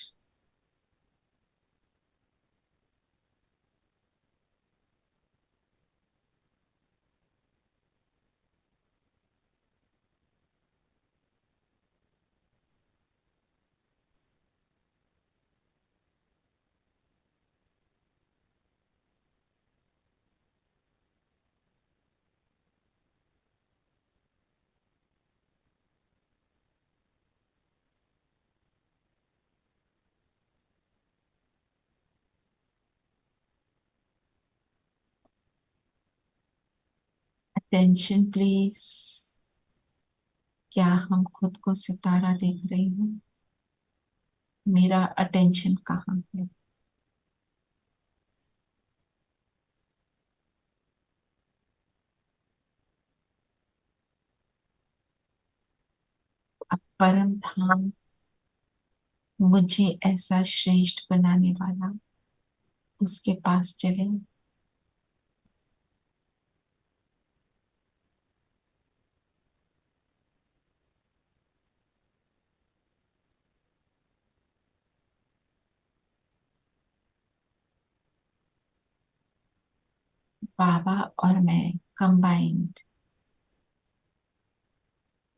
Attention please. क्या हम खुद को सितारा देख रहे हैं? मेरा अटेंशन कहाँ है? अब परम धाम मुझे ऐसा श्रेष्ठ बनाने वाला, उसके पास चले। बाबा और मैं कंबाइंड,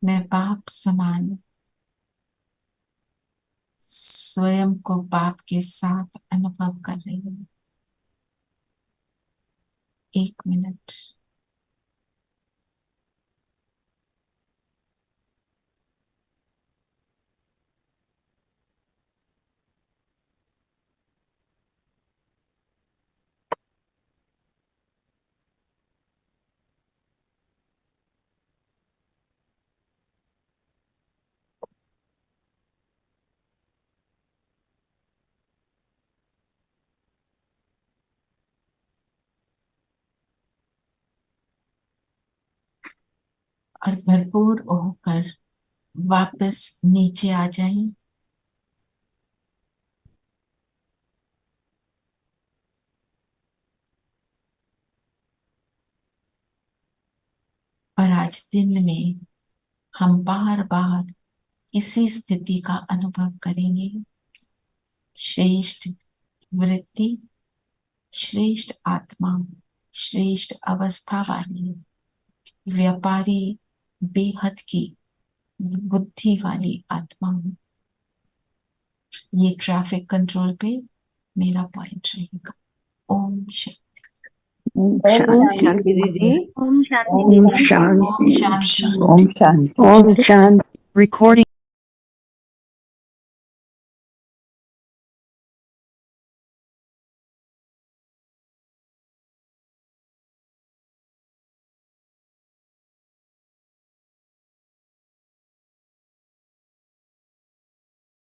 मैं बाप समान स्वयं को बाप के साथ अनुभव कर रही हूँ। एक मिनट। और भरपूर होकर वापस नीचे आ जाएं। और आज दिन में हम बार बार इसी स्थिति का अनुभव करेंगे। श्रेष्ठ वृत्ति, श्रेष्ठ आत्मा, श्रेष्ठ अवस्था वाली, व्यापारी बेहद की बुद्धि वाली आत्मा हूं। ये ट्रैफिक कंट्रोल पे मेरा पॉइंट रहेगा। ओम शांति। ओम शांति दीदी। ओम शांति ओम दीदी। शांति। ओम शांति। ओम शांति। ओम शांति। Recording